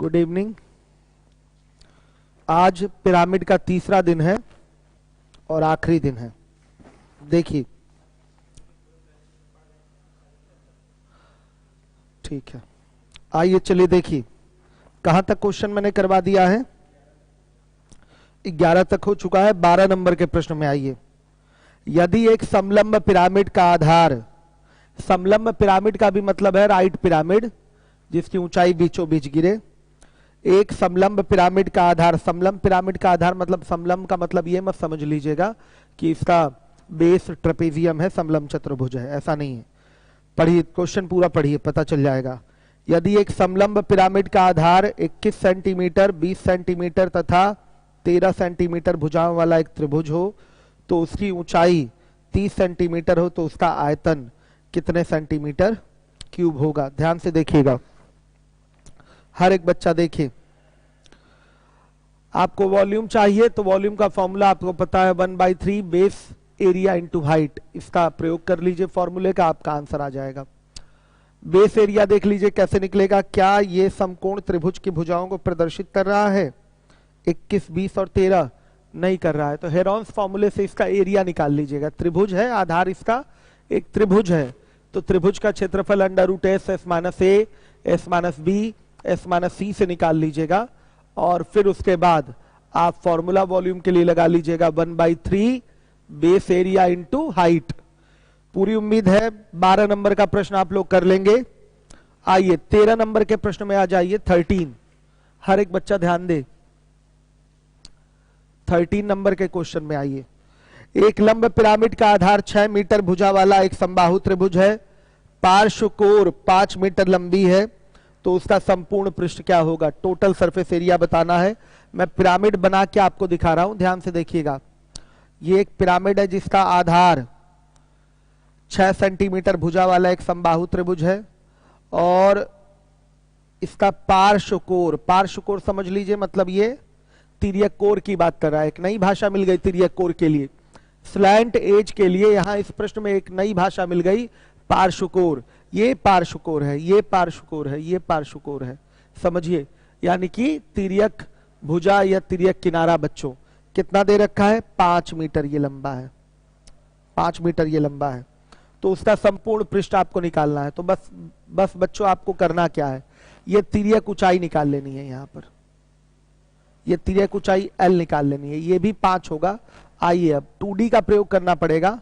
Good evening. आज pyramid का तीसरा दिन है और आखिरी दिन है। देखिए, ठीक है, आइए चलिए देखिए कहां तक क्वेश्चन मैंने करवा दिया है। 11 तक हो चुका है। 12 नंबर के प्रश्न में आइए। यदि एक समलंब पिरामिड का आधार, समलंब पिरामिड का भी मतलब है राइट पिरामिड जिसकी ऊंचाई बीचों बीच गिरे। एक समलंब पिरामिड का आधार, समलंब पिरामिड का आधार मतलब समलंब का मतलब ये मत समझ लीजिएगा कि इसका बेस ट्रेपेजियम है, समलंब चतुर्भुज है, ऐसा नहीं है। पढ़िए क्वेश्चन पूरा पढ़िए, पता चल जाएगा। यदि एक समलंब पिरामिड का आधार 21 सेंटीमीटर, 20 सेंटीमीटर तथा 13 सेंटीमीटर भुजाओं वाला एक त्रिभुज हो तो उसकी ऊंचाई 30 सेंटीमीटर हो तो उसका आयतन कितने सेंटीमीटर क्यूब होगा। ध्यान से देखिएगा, हर एक बच्चा देखिए। आपको वॉल्यूम चाहिए तो वॉल्यूम का फॉर्मूला आपको पता है 1/3 बेस एरिया इंटू हाइट। इसका प्रयोग कर लीजिए फॉर्मूले का, आपका आंसर आ जाएगा। बेस एरिया देख लीजिए कैसे निकलेगा। क्या ये समकोण त्रिभुज की भुजाओं को प्रदर्शित कर रहा है? 21, 20 और 13 नहीं कर रहा है तो हेरोन्स फॉर्मूले से इसका एरिया निकाल लीजिएगा। त्रिभुज है, आधार इसका एक त्रिभुज है तो त्रिभुज का क्षेत्रफल √s s - a s - b s - c से निकाल लीजिएगा और फिर उसके बाद आप फॉर्मूला वॉल्यूम के लिए लगा लीजिएगा 1/3 बेस एरिया इंटू हाइट। पूरी उम्मीद है 12 नंबर का प्रश्न आप लोग कर लेंगे। आइए 13 नंबर के प्रश्न में आ जाइए। 13, हर एक बच्चा ध्यान दे। 13 नंबर के क्वेश्चन में आइए। एक लंब पिरामिड का आधार 6 मीटर भुजा वाला एक समबाहु त्रिभुज है। पार्श्व कोर 5 मीटर लंबी है तो उसका संपूर्ण पृष्ठ क्या होगा? टोटल सरफेस एरिया बताना है। मैं पिरामिड बना के आपको दिखा रहा हूं, ध्यान से देखिएगा। ये एक पिरामिड है जिसका आधार 6 सेंटीमीटर भुजा वाला एक समबाहु त्रिभुज है और इसका पार्श्व कोर समझ लीजिए, मतलब ये तिर्यक कोर की बात कर रहा है। एक नई भाषा मिल गई तिर्यक कोर के लिए, स्लैंट एज के लिए। यहां इस प्रश्न में एक नई भाषा मिल गई, पार्श्व कोर। ये पार्श्व कोर है, ये पार्श्व कोर है, ये पार्श्व कोर है, समझिए। यानी कि तिर्यक भुजा या तिर्यक किनारा बच्चों कितना दे रखा है? 5 मीटर ये लंबा है, 5 मीटर ये लंबा है तो उसका संपूर्ण पृष्ठ आपको निकालना है। तो बस बच्चों आपको करना क्या है, ये तिर्यक ऊंचाई निकाल लेनी है। यहां पर ये तिर्यक ऊंचाई L निकाल लेनी है। ये भी 5 होगा। आइए अब 2D का प्रयोग करना पड़ेगा।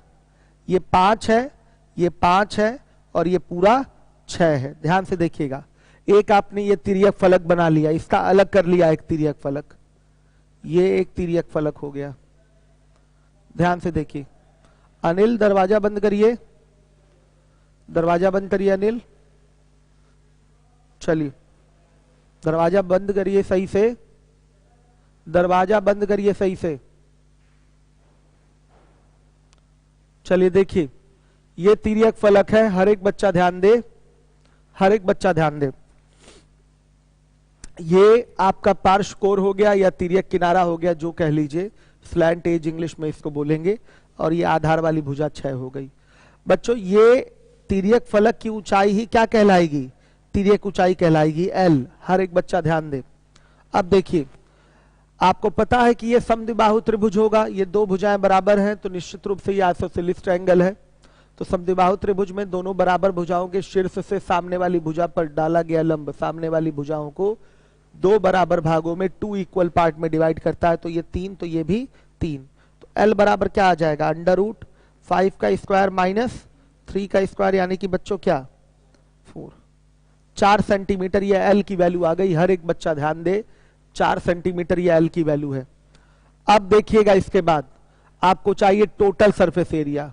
ये 5 है, ये 5 है और ये पूरा 6 है। ध्यान से देखिएगा, एक आपने ये तिर्यक फलक बना लिया, इसका अलग कर लिया एक तिर्यक फलक, ये एक तिर्यक फलक हो गया। ध्यान से देखिए। अनिल दरवाजा बंद करिए, दरवाजा बंद करिए अनिल। चलिए दरवाजा बंद करिए सही से, दरवाजा बंद करिए सही से। चलिए देखिए, ये तिर्यक फलक है। हर एक बच्चा ध्यान दे, हर एक बच्चा ध्यान दे। ये आपका पार्श्व कोर हो गया या तिर्यक किनारा हो गया, जो कह लीजिए, स्लैंट एज इंग्लिश में इसको बोलेंगे। और ये आधार वाली भुजा 6 हो गई। बच्चों ये तिर्यक फलक की ऊंचाई ही क्या कहलाएगी? तिर्यक ऊंचाई कहलाएगी L। हर एक बच्चा ध्यान दे। अब देखिए, आपको पता है कि ये समद्विबाहु त्रिभुज होगा। ये दो भुजाएं बराबर हैं तो निश्चित रूप से ये आइसोसेलेस ट्रायंगल है। तो समद्विबाहु त्रिभुज में दोनों बराबर भुजाओं के शीर्ष से सामने वाली भुजा पर डाला गया लंब सामने वाली भुजाओं को दो बराबर भागों में 2 इक्वल पार्ट में डिवाइड करता है। तो ये 3, तो ये भी 3। तो L बराबर क्या आ जाएगा? √5 का स्क्वायर माइनस 3 का स्क्वायर, यानी कि बच्चों क्या 4। 4 सेंटीमीटर ये L की वैल्यू आ गई। हर एक बच्चा ध्यान दे, 4 सेंटीमीटर ये L की वैल्यू है। अब देखिएगा, इसके बाद आपको चाहिए टोटल सरफेस एरिया।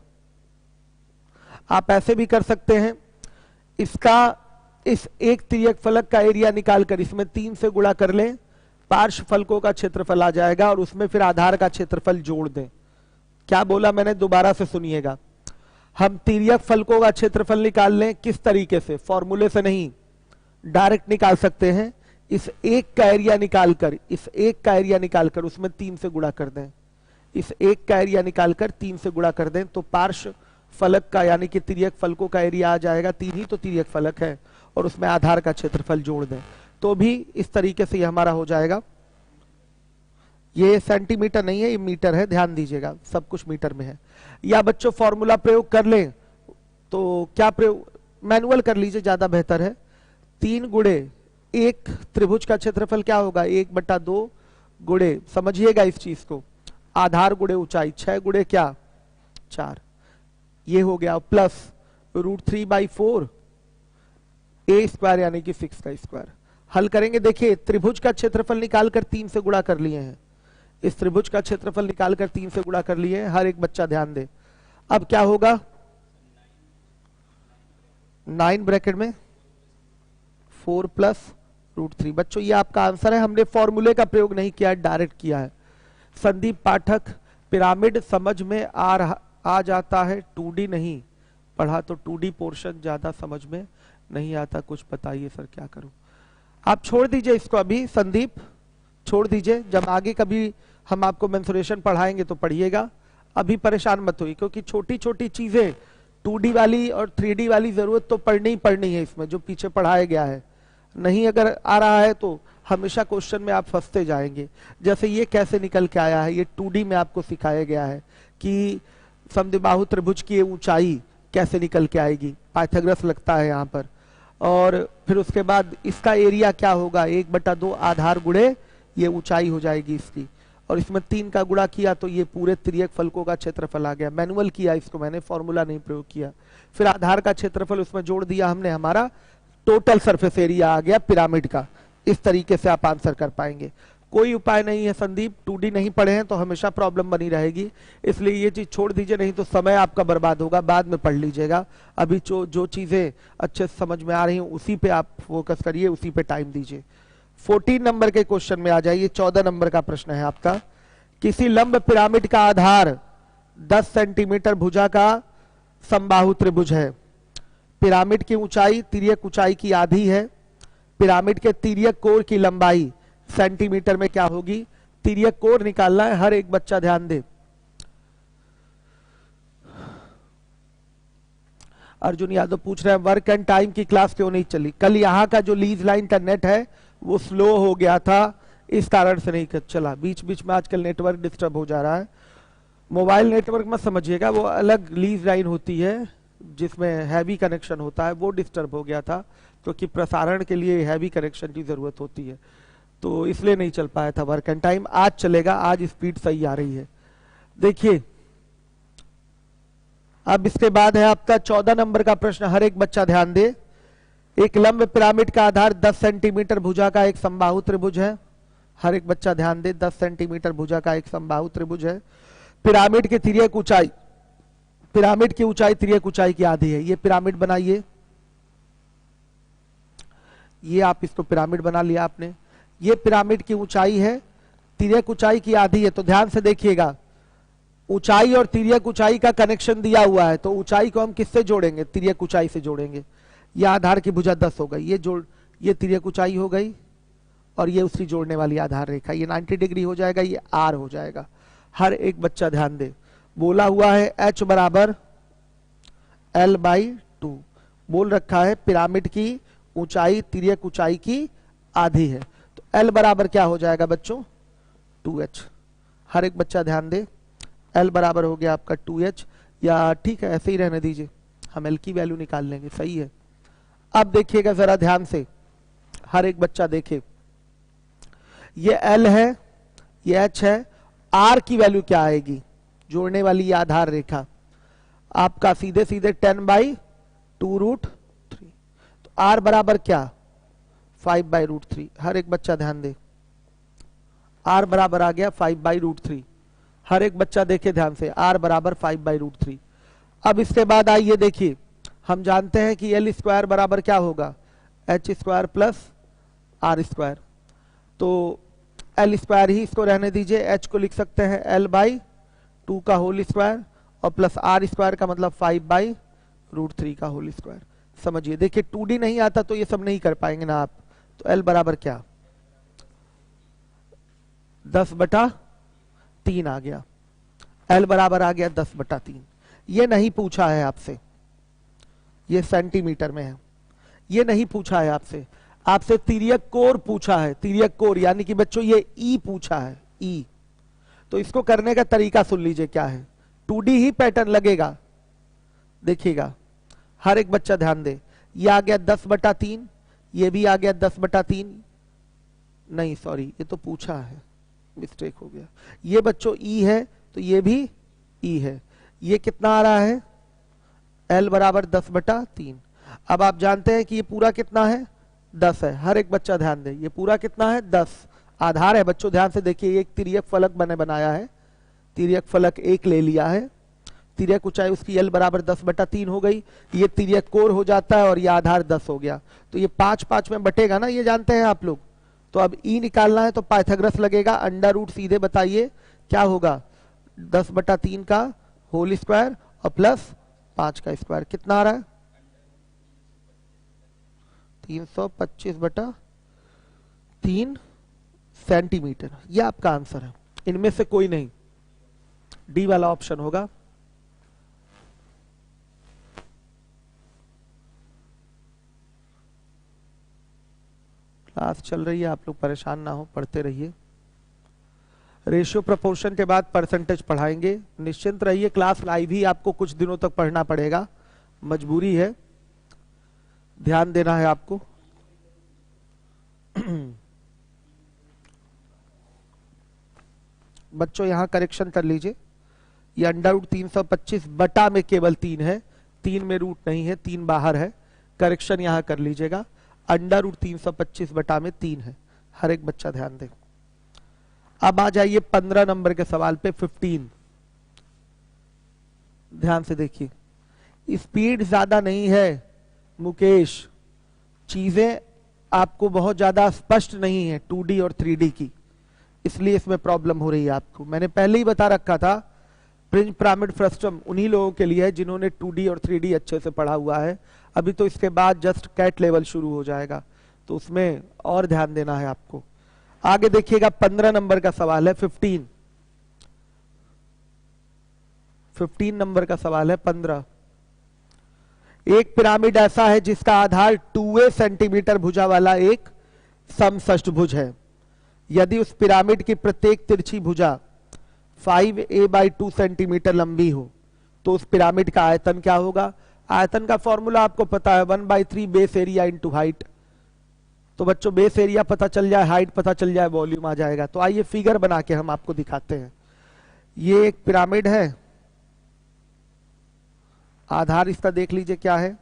आप ऐसे भी कर सकते हैं, इसका इस एक तिर्यक फलक का एरिया निकालकर इसमें 3 से गुणा कर लें, पार्श्व फलकों का क्षेत्रफल आ जाएगा और उसमें फिर आधार का क्षेत्रफल जोड़ दें। क्या बोला मैंने, दोबारा से सुनिएगा। हम तिर्यक फलकों का क्षेत्रफल निकाल लें, किस तरीके से? फॉर्मूले से नहीं, डायरेक्ट निकाल सकते हैं। इस एक का एरिया निकालकर, इस एक का एरिया निकालकर उसमें 3 से गुणा कर दें। इस एक का एरिया निकालकर 3 से गुणा कर दें तो पार्श्व फलक का यानी कि तिर्यक फलकों का एरिया आ जाएगा। 3 ही तो तिर्यक फलक है और उसमें आधार का क्षेत्रफल जोड़ दें। तो भी इस तरीके से ये हमारा हो जाएगा। ये सेंटीमीटर नहीं है, ये मीटर है, ध्यान दीजिएगा सब कुछ मीटर में है। या बच्चों फॉर्मूला प्रयोग कर लें तो क्या प्रयोग, मैनुअल कर लीजिए ज्यादा बेहतर है। 3 गुणे एक त्रिभुज का क्षेत्रफल क्या होगा, 1/2 गुणे, समझिएगा इस चीज को, आधार गुणे ऊंचाई, 6 गुणे क्या 4, ये हो गया, प्लस √3/4 a स्क्वायर यानी कि 6 का स्क्वायर। हल करेंगे, देखिए त्रिभुज का क्षेत्रफल निकालकर 3 से गुणा कर लिए हैं, इस त्रिभुज का क्षेत्रफल निकालकर 3 से गुणा कर लिए हैं, हर एक बच्चा ध्यान दे। अब क्या होगा, 9 ब्रैकेट में 4 प्लस √3। बच्चों ये आपका आंसर है, हमने फॉर्मूले का प्रयोग नहीं किया है, डायरेक्ट किया है। संदीप पाठक, पिरामिड समझ में आ जाता है, 2D नहीं पढ़ा तो 2D पोर्शन ज्यादा समझ में नहीं आता, कुछ बताइए सर क्या करूं। आप छोड़ दीजिए इसको अभी, संदीप छोड़ दीजिए, जब आगे कभी हम आपको मेंसुरेशन पढ़ाएंगे तो पढ़िएगा, अभी परेशान मत होइए, क्योंकि छोटी छोटी चीजें 2D वाली और 3D वाली जरूरत तो पढ़नी ही पढ़नी है इसमें, जो पीछे पढ़ाया गया है। नहीं अगर आ रहा है तो हमेशा क्वेश्चन में आप फंसते जाएंगे। जैसे ये कैसे निकल के आया है, ये 2D में आपको सिखाया गया है कि समद्विबाहु त्रिभुज की ऊंचाई कैसे निकल के आएगी, पाइथागोरस लगता है यहाँ पर, और फिर उसके बाद इसका एरिया क्या होगा, 1/2 आधार गुणे ये ऊंचाई हो जाएगी इसकी, और इसमें 3 का गुणा किया तो ये पूरे तिर्यक फलकों का क्षेत्रफल आ गया। मैनुअल किया इसको मैंने, फॉर्मूला नहीं प्रयोग किया। फिर आधार का क्षेत्रफल उसमें जोड़ दिया हमने, हमारा टोटल सरफेस एरिया आ गया पिरामिड का। इस तरीके से आप आंसर कर पाएंगे। कोई उपाय नहीं है संदीप, 2D नहीं पढ़े हैं तो हमेशा प्रॉब्लम बनी रहेगी, इसलिए ये चीज छोड़ दीजिए, नहीं तो समय आपका बर्बाद होगा, बाद में पढ़ लीजिएगा। अभी जो चीजें अच्छे से समझ में आ रही हैं उसी पे आप फोकस करिए, उसी पे टाइम दीजिए। 14 नंबर के क्वेश्चन में आ जाइए, 14 नंबर का प्रश्न है आपका। किसी लंब पिरामिड का आधार 10 सेंटीमीटर भुजा का समबाहु त्रिभुज है। पिरामिड की ऊंचाई तिर्यक ऊंचाई की आधी है। पिरामिड के तिर्यक कोण की लंबाई सेंटीमीटर में क्या होगी, तिर्यक कोण निकालना है, हर एक बच्चा ध्यान दे। अर्जुन यादव पूछ रहे हैं वर्क एंड टाइम की क्लास क्यों नहीं चली। कल यहाँ का जो लीज लाइन इंटरनेट है वो स्लो हो गया था, इस कारण से नहीं चला। बीच बीच में आजकल नेटवर्क डिस्टर्ब हो जा रहा है। मोबाइल नेटवर्क मत समझिएगा, वो अलग लीज लाइन होती है जिसमें हैवी कनेक्शन होता है, वो डिस्टर्ब हो गया था, क्योंकि प्रसारण के लिए हैवी कनेक्शन की जरूरत होती है, तो इसलिए नहीं चल पाया था वर्क एंड टाइम। आज चलेगा, आज स्पीड सही आ रही है। देखिए अब इसके बाद है आपका 14 नंबर का प्रश्न, हर एक बच्चा ध्यान दे। एक लंब पिरामिड का आधार 10 सेंटीमीटर भुजा का एक समबाहु त्रिभुज है। हर एक बच्चा ध्यान दे, 10 सेंटीमीटर भुजा का एक समबाहु त्रिभुज है। पिरामिड की तिर्यक ऊंचाई, पिरामिड की ऊंचाई तिर्यक ऊंचाई की आधी है। ये पिरामिड बनाइए, ये आप इसको पिरामिड बना लिया आपने। ये पिरामिड की ऊंचाई है, तिर्यक ऊंचाई की आधी है। तो ध्यान से देखिएगा, ऊंचाई और तिर्यक ऊंचाई का कनेक्शन दिया हुआ है, तो ऊंचाई को हम किससे जोड़ेंगे, तिर्यक ऊंचाई से जोड़ेंगे। ये आधार की भुजा 10 हो गई, ये तिर्यक ऊंचाई हो गई, और ये उसकी जोड़ने वाली आधार रेखा, ये 90 डिग्री हो जाएगा, ये आर हो जाएगा। हर एक बच्चा ध्यान दे। बोला हुआ है H बराबर L/2, बोल रखा है पिरामिड की ऊंचाई तिर्यक ऊंचाई की आधी है, तो L बराबर क्या हो जाएगा बच्चों, 2H। हर एक बच्चा ध्यान दे, L बराबर हो गया आपका 2H, या ठीक है ऐसे ही रहने दीजिए, हम L की वैल्यू निकाल लेंगे, सही है। अब देखिएगा जरा ध्यान से, हर एक बच्चा देखे, ये L है, ये H है, R की वैल्यू क्या आएगी, जोड़ने वाली ये आधार रेखा आपका सीधे सीधे 10/2√3, तो R बराबर क्या 5/√3। हर एक बच्चा ध्यान दे, R बराबर आ गया 5/√3। हर एक बच्चा देखे ध्यान से, R बराबर 5/√3। अब इसके बाद आइए देखिए, हम जानते हैं कि L स्क्वायर बराबर क्या होगा, H square plus R square, तो L स्क्वायर ही इसको रहने दीजिए, H को लिख सकते हैं L/2 का होल स्क्वायर, और प्लस R स्क्वायर का मतलब 5/√3 का होल स्क्वायर। समझिए, देखिए 2D नहीं आता तो ये सब नहीं कर पाएंगे ना आप, तो L बराबर क्या 10/3 आ गया, L बराबर आ गया 10/3। ये नहीं पूछा है आपसे, ये सेंटीमीटर में है, ये नहीं पूछा है आपसे। आपसे तिर्यक कोर पूछा है, तिर्यक कोर यानी कि बच्चों ये ई पूछा है, ई। तो इसको करने का तरीका सुन लीजिए क्या है। 2D ही पैटर्न लगेगा, देखिएगा, हर एक बच्चा ध्यान दे। ये आ गया 10/3, ये भी आ गया 10/3, नहीं सॉरी ये तो पूछा है, मिस्टेक हो गया। ये बच्चों ई है तो ये भी ई है। ये कितना आ रहा है, L बराबर 10/3। अब आप जानते हैं कि ये पूरा कितना है, 10 है। हर एक बच्चा ध्यान दे, ये पूरा कितना है, 10 आधार है। बच्चों ध्यान से देखिए, एक तिर्यक फलक मैंने बनाया है, तिर्यक फलक एक ले लिया है, तिर्यक ऊंचाई उसकी L बराबर 10/3 हो गई। ये तिर्यक कोर हो जाता है और ये आधार 10 हो गया। तो ये 5/5 में बटेगा ना, ये जानते हैं आप लोग। तो अब ई निकालना है तो पाइथागोरस लगेगा, अंडर रूट सीधे बताइए क्या होगा, 10/3 का होल स्क्वायर और प्लस 5 का स्क्वायर, कितना आ रहा है 325/3 सेंटीमीटर। ये आपका आंसर है, इनमें से कोई नहीं, डी वाला ऑप्शन होगा। क्लास चल रही है, आप लोग परेशान ना हो, पढ़ते रहिए। रेशियो प्रोपोर्शन के बाद परसेंटेज पढ़ाएंगे, निश्चिंत रहिए। क्लास लाइव ही आपको कुछ दिनों तक पढ़ना पड़ेगा, मजबूरी है, ध्यान देना है आपको। बच्चों यहां करेक्शन कर लीजिए, ये अंडर रूट 325 बटा में केवल 3 है, 3 में रूट नहीं है, 3 बाहर है। करेक्शन यहां कर लीजिएगा, अंडर रूट 325 बटा में 3 है। हर एक बच्चा ध्यान दे। अब आ जाइए 15 नंबर के सवाल पे, 15। ध्यान से देखिए, स्पीड ज्यादा नहीं है मुकेश, चीजें आपको बहुत ज्यादा स्पष्ट नहीं है 2D और 3D की, इसलिए इसमें प्रॉब्लम हो रही है आपको। मैंने पहले ही बता रखा था, प्रिंस पिरामिड फ्रस्टम उन्हीं लोगों के लिए है जिन्होंने 2D और 3D अच्छे से पढ़ा हुआ है। अभी तो इसके बाद जस्ट कैट लेवल शुरू हो जाएगा, तो उसमें और ध्यान देना है आपको। आगे देखिएगा, 15 नंबर का सवाल है, 15 नंबर का सवाल है, 15। एक पिरामिड ऐसा है जिसका आधार 2a सेंटीमीटर भुजा वाला एक समषष्ठभुज है। यदि उस पिरामिड की प्रत्येक तिरछी भुजा 5a/2 सेंटीमीटर लंबी हो तो उस पिरामिड का आयतन क्या होगा। आयतन का फॉर्मूला आपको पता है, 1/3 बेस एरिया इंटू हाइट। तो बच्चों बेस एरिया पता चल जाए, हाइट पता चल जाए, वॉल्यूम आ जाएगा। तो आइए फिगर बना के हम आपको दिखाते हैं। ये एक पिरामिड है, आधार इसका देख लीजिए क्या है,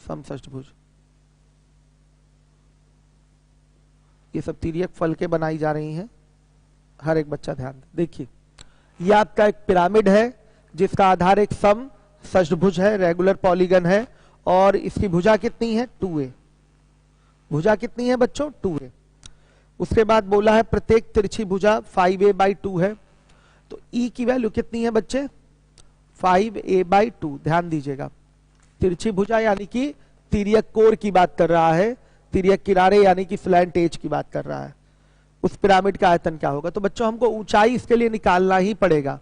समषष्ठभुज। ये सब तिर्यक फलकें बनाई जा रही हैं, हर एक बच्चा ध्यान देखिए। ये आपका एक पिरामिड है जिसका आधार एक समषष्ठभुज है, रेगुलर पॉलीगन है, और इसकी भुजा कितनी है, 2a। भुजा कितनी है बच्चों, 2a। उसके बाद बोला है प्रत्येक तिरछी भुजा 5a/2 है। तो E की वैल्यू कितनी है बच्चे, 5a/2। ध्यान दीजिएगा, तिरछी भुजा यानी कि तिर्यक कोर की बात कर रहा है, तिर्यक किनारे यानी कि स्लैंट एज की बात कर रहा है। उस पिरामिड का आयतन क्या होगा। तो बच्चों हमको ऊंचाई इसके लिए निकालना ही पड़ेगा,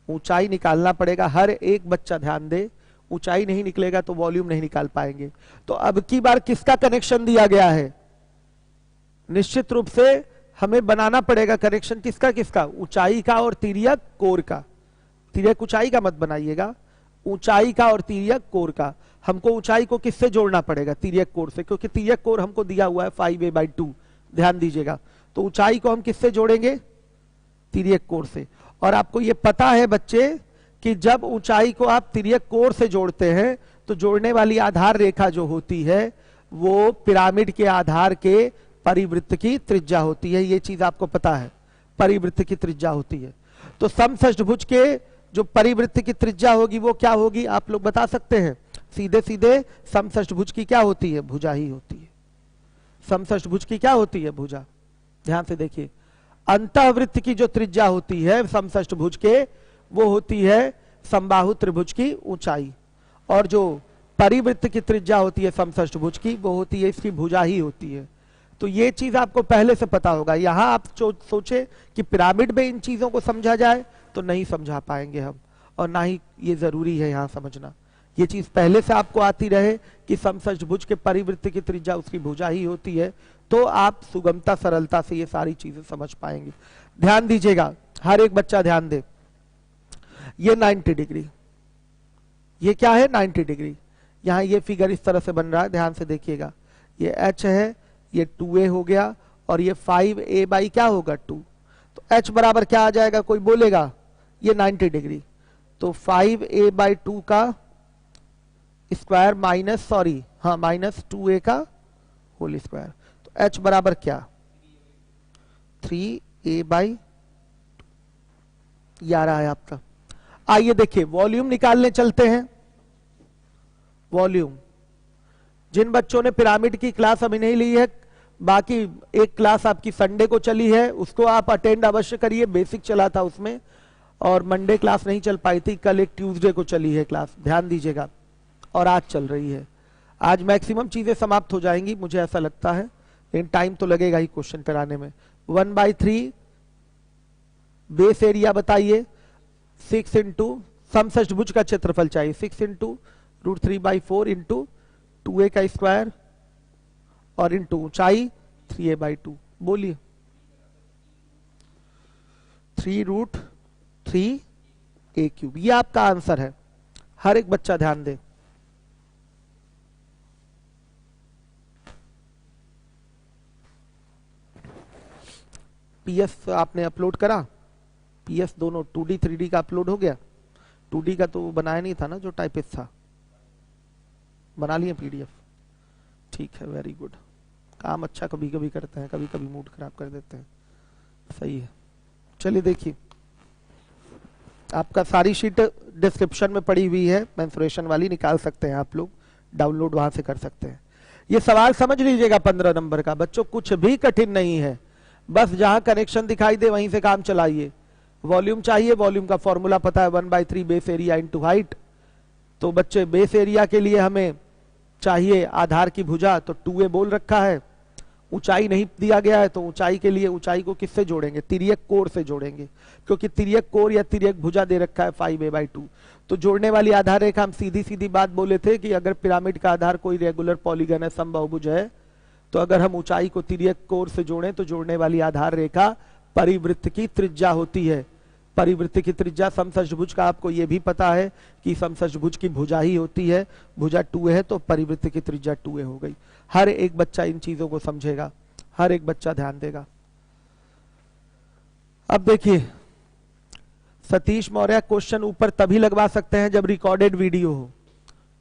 ऊंचाई निकालना पड़ेगा। हर एक बच्चा ध्यान दे, ऊंचाई नहीं निकलेगा तो वॉल्यूम नहीं निकाल पाएंगे। तो अब की बार किसका कनेक्शन दिया गया है, निश्चित रूप से हमें बनाना पड़ेगा कनेक्शन, किसका किसका, ऊंचाई का और तिर्यक कोर का। तिर्यक ऊंचाई का मत बनाइएगा, ऊंचाई का और तिर्यक कोर का। हमको ऊंचाई को किससे जोड़ना पड़ेगा, तिर्यक कोर से, क्योंकि तिर्यक कोर हमको दिया हुआ है 5a/2। ध्यान दीजिएगा, तो ऊंचाई को हम किससे जोड़ेंगे, तिर्यक कोर से। और आपको ये पता है बच्चे कि जब ऊंचाई को आप तिर्यक कोर से जोड़ते हैं तो जोड़ने वाली आधार रेखा जो होती है वो पिरामिड के आधार के परिवृत्त की त्रिज्या होती है। ये चीज आपको पता है, परिवृत्त की त्रिज्या होती है। तो समषष्ठभुज के जो परिवृत्त की त्रिज्या होगी वो क्या होगी, आप लोग बता सकते हैं। सीधे सीधे समषष्ठभुज की क्या होती है, भुजा ही होती है। समषष्ठभुज की क्या होती है, भुजा। ध्यान से देखिए, अंतःवृत्त की जो त्रिज्या होती है समषष्ठभुज के, वो होती है समबाहु त्रिभुज की ऊंचाई, और जो परिवृत्त की त्रिज्या होती है समषष्ठभुज की, वो होती है इसकी भुजा ही होती है। तो ये चीज आपको पहले से पता होगा। यहां आप सोचे कि पिरामिड में इन चीजों को समझा जाए तो नहीं समझा पाएंगे हम, और ना ही ये जरूरी है यहां समझना। ये चीज पहले से आपको आती रहे कि समषष्ठभुज के परिवृत्त की त्रिज्या उसकी भुजा ही होती है, तो आप सुगमता सरलता से ये सारी चीजें समझ पाएंगे। ध्यान दीजिएगा, हर एक बच्चा ध्यान दे। ये 90 डिग्री, ये क्या है 90 डिग्री। यहाँ ये फिगर इस तरह से बन रहा है, ध्यान से देखिएगा। ये h है, ये 2a हो गया, और ये 5a बाई क्या होगा 2। तो h बराबर क्या आ जाएगा, कोई बोलेगा? ये 90 डिग्री, तो 5a बाई 2 का स्क्वायर माइनस माइनस 2a का होल स्क्वायर। तो h बराबर क्या 3a बाई 11 है आपका। आइए देखिए वॉल्यूम निकालने चलते हैं। वॉल्यूम, जिन बच्चों ने पिरामिड की क्लास अभी नहीं ली है, बाकी एक क्लास आपकी संडे को चली है, उसको आप अटेंड अवश्य करिए। बेसिक चला था उसमें, और मंडे क्लास नहीं चल पाई थी, कल एक ट्यूसडे को चली है क्लास, ध्यान दीजिएगा। और आज चल रही है। आज मैक्सिमम चीजें समाप्त हो जाएंगी मुझे ऐसा लगता है, लेकिन टाइम तो लगेगा ही क्वेश्चन कराने में। 1/3 बेस एरिया बताइए, 6 इंटू समषष्ठभुज का क्षेत्रफल चाहिए, 6 इंटू √3/4 इंटू 2a का स्क्वायर और इंटू ऊंचाई 3a/2। बोलिए 3√3a³। ये आपका आंसर है। हर एक बच्चा ध्यान दे। पीएस आपने अपलोड करा? पीएस दोनों 2D 3D का अपलोड हो गया? 2D का तो बनाया नहीं था ना, जो टाइपिस्ट था। बना लिए पीडीएफ? ठीक है, वेरी गुड। काम अच्छा कभी कभी करते हैं, कभी कभी मूड खराब कर देते हैं, सही है। चलिए देखिए, आपका सारी शीट डिस्क्रिप्शन में पड़ी हुई है, मेंसुरेशन वाली, निकाल सकते हैं आप लोग, डाउनलोड वहां से कर सकते हैं। ये सवाल समझ लीजिएगा 15 नंबर का। बच्चों कुछ भी कठिन नहीं है, बस जहां कनेक्शन दिखाई दे वहीं से काम चलाइए। वॉल्यूम चाहिए, वॉल्यूम का फॉर्मूला पता है 1/3 बेस एरिया इंटू हाइट। तो बच्चे बेस एरिया के लिए हमें चाहिए आधार की भुजा, तो 2a बोल रखा है। ऊंचाई नहीं दिया गया है, तो ऊंचाई के लिए ऊंचाई को किससे जोड़ेंगे? तिर्यक कोण से जोड़ेंगे, क्योंकि तिर्यक कोण या तिर्यक भुजा दे रखा है 5a/2। तो जोड़ने वाली आधार रेखा, हम सीधी सीधी बात बोले थे कि अगर पिरामिड का आधार कोई रेगुलर पॉलीगन है, समबाहुभुज है, तो अगर हम ऊंचाई को तिर्यक कोण से जोड़ें तो जोड़ने वाली आधार रेखा परिवृत्त की त्रिज्या होती है। परिवृत्त की त्रिज्या समषष्ठभुज का आपको यह भी पता है कि समषष्ठभुज की भुजा ही होती है। भुजा 2a है तो परिवृत्त की त्रिज्या 2a हो गई। हर एक बच्चा इन चीजों को समझेगा, हर एक बच्चा ध्यान देगा। अब देखिए सतीश मौर्य, क्वेश्चन ऊपर तभी लगवा सकते हैं जब रिकॉर्डेड वीडियो हो।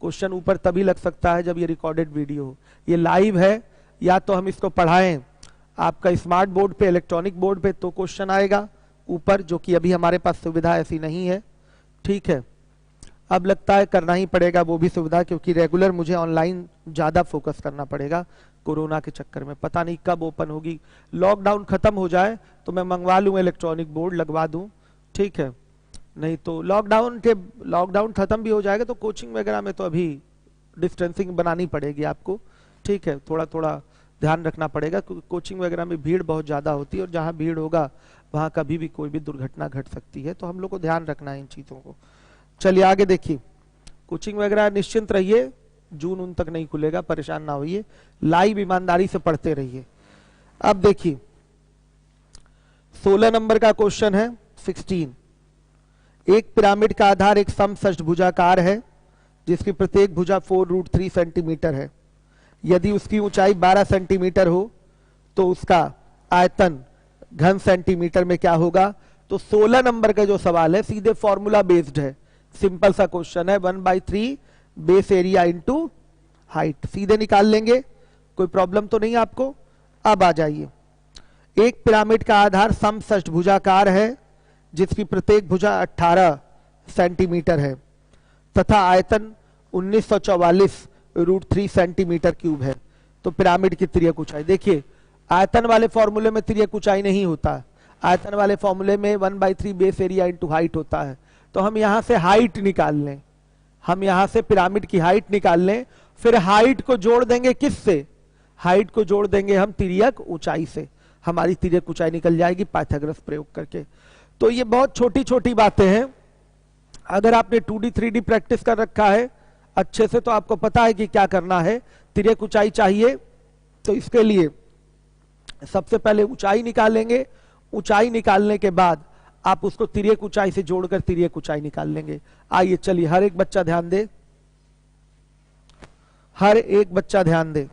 क्वेश्चन ऊपर तभी लग सकता है जब ये रिकॉर्डेड वीडियो हो। ये लाइव है, या तो हम इसको पढ़ाएं आपका स्मार्ट बोर्ड पे, इलेक्ट्रॉनिक बोर्ड पे, तो क्वेश्चन आएगा ऊपर, जो कि अभी हमारे पास सुविधा ऐसी नहीं है। ठीक है, अब लगता है करना ही पड़ेगा वो भी सुविधा, क्योंकि रेगुलर मुझे ऑनलाइन ज्यादा फोकस करना पड़ेगा कोरोना के चक्कर में। पता नहीं कब ओपन होगी, लॉकडाउन खत्म हो जाए तो मैं मंगवा लूँ इलेक्ट्रॉनिक बोर्ड, लगवा दूं। ठीक है, नहीं तो लॉकडाउन खत्म भी हो जाएगा तो कोचिंग वगैरह में तो अभी डिस्टेंसिंग बनानी पड़ेगी आपको। ठीक है, थोड़ा थोड़ा ध्यान रखना पड़ेगा, क्योंकि कोचिंग वगैरह में भीड़ बहुत ज्यादा होती है, और जहां भीड़ होगा वहां कभी भी कोई भी दुर्घटना घट सकती है, तो हम लोग को ध्यान रखना है इन चीजों को। चलिए आगे देखिए, कोचिंग वगैरह निश्चिंत रहिए, जून उन तक नहीं खुलेगा, परेशान ना होइए, लाइव ईमानदारी से पढ़ते रहिए। अब देखिए 16 नंबर का क्वेश्चन है 16। एक पिरामिड का आधार एक समषष्ठभुजाकार है जिसकी प्रत्येक भुजा 4√3 सेंटीमीटर है। यदि उसकी ऊंचाई 12 सेंटीमीटर हो तो उसका आयतन घन सेंटीमीटर में क्या होगा? तो 16 नंबर का जो सवाल है सीधे फॉर्मूला बेस्ड है, सिंपल सा क्वेश्चन है, 1/3 बेस एरिया इंटू हाइट, सीधे निकाल लेंगे, कोई प्रॉब्लम तो नहीं आपको। अब आ जाइए, एक पिरामिड का आधार समषष्ठभुजाकार है जिसकी प्रत्येक भुजा 18 सेंटीमीटर है तथा आयतन 1944√3 सेंटीमीटर क्यूब है। तो पिरामिड की तिर्यक ऊंचाई देखिए, आयतन वाले फॉर्मूले में तिर्यक ऊंचाई नहीं होता, आयतन वाले फॉर्मूले में 1/3 बेस एरिया इंटू हाइट होता है। तो हम यहां से हाइट निकाल लें, हम यहां से पिरामिड की हाइट निकाल लें, फिर हाइट को जोड़ देंगे किससे? हाइट को जोड़ देंगे हम तिर्यक ऊंचाई से, हमारी तिर्यक ऊंचाई निकल जाएगी पाइथागोरस प्रयोग करके। तो ये बहुत छोटी छोटी बातें हैं, अगर आपने 2D 3D प्रैक्टिस कर रखा है, अच्छे से तो आपको पता है कि क्या करना है, तिर्यक ऊंचाई चाहिए। तो इसके लिए सबसे पहले ऊंचाई निकालेंगे, ऊंचाई निकालने के बाद आप उसको तिर्यक ऊंचाई से जोड़कर तिर्यक ऊंचाई निकाल लेंगे। आइए चलिए, हर एक बच्चा ध्यान दे, हर एक बच्चा ध्यान दे।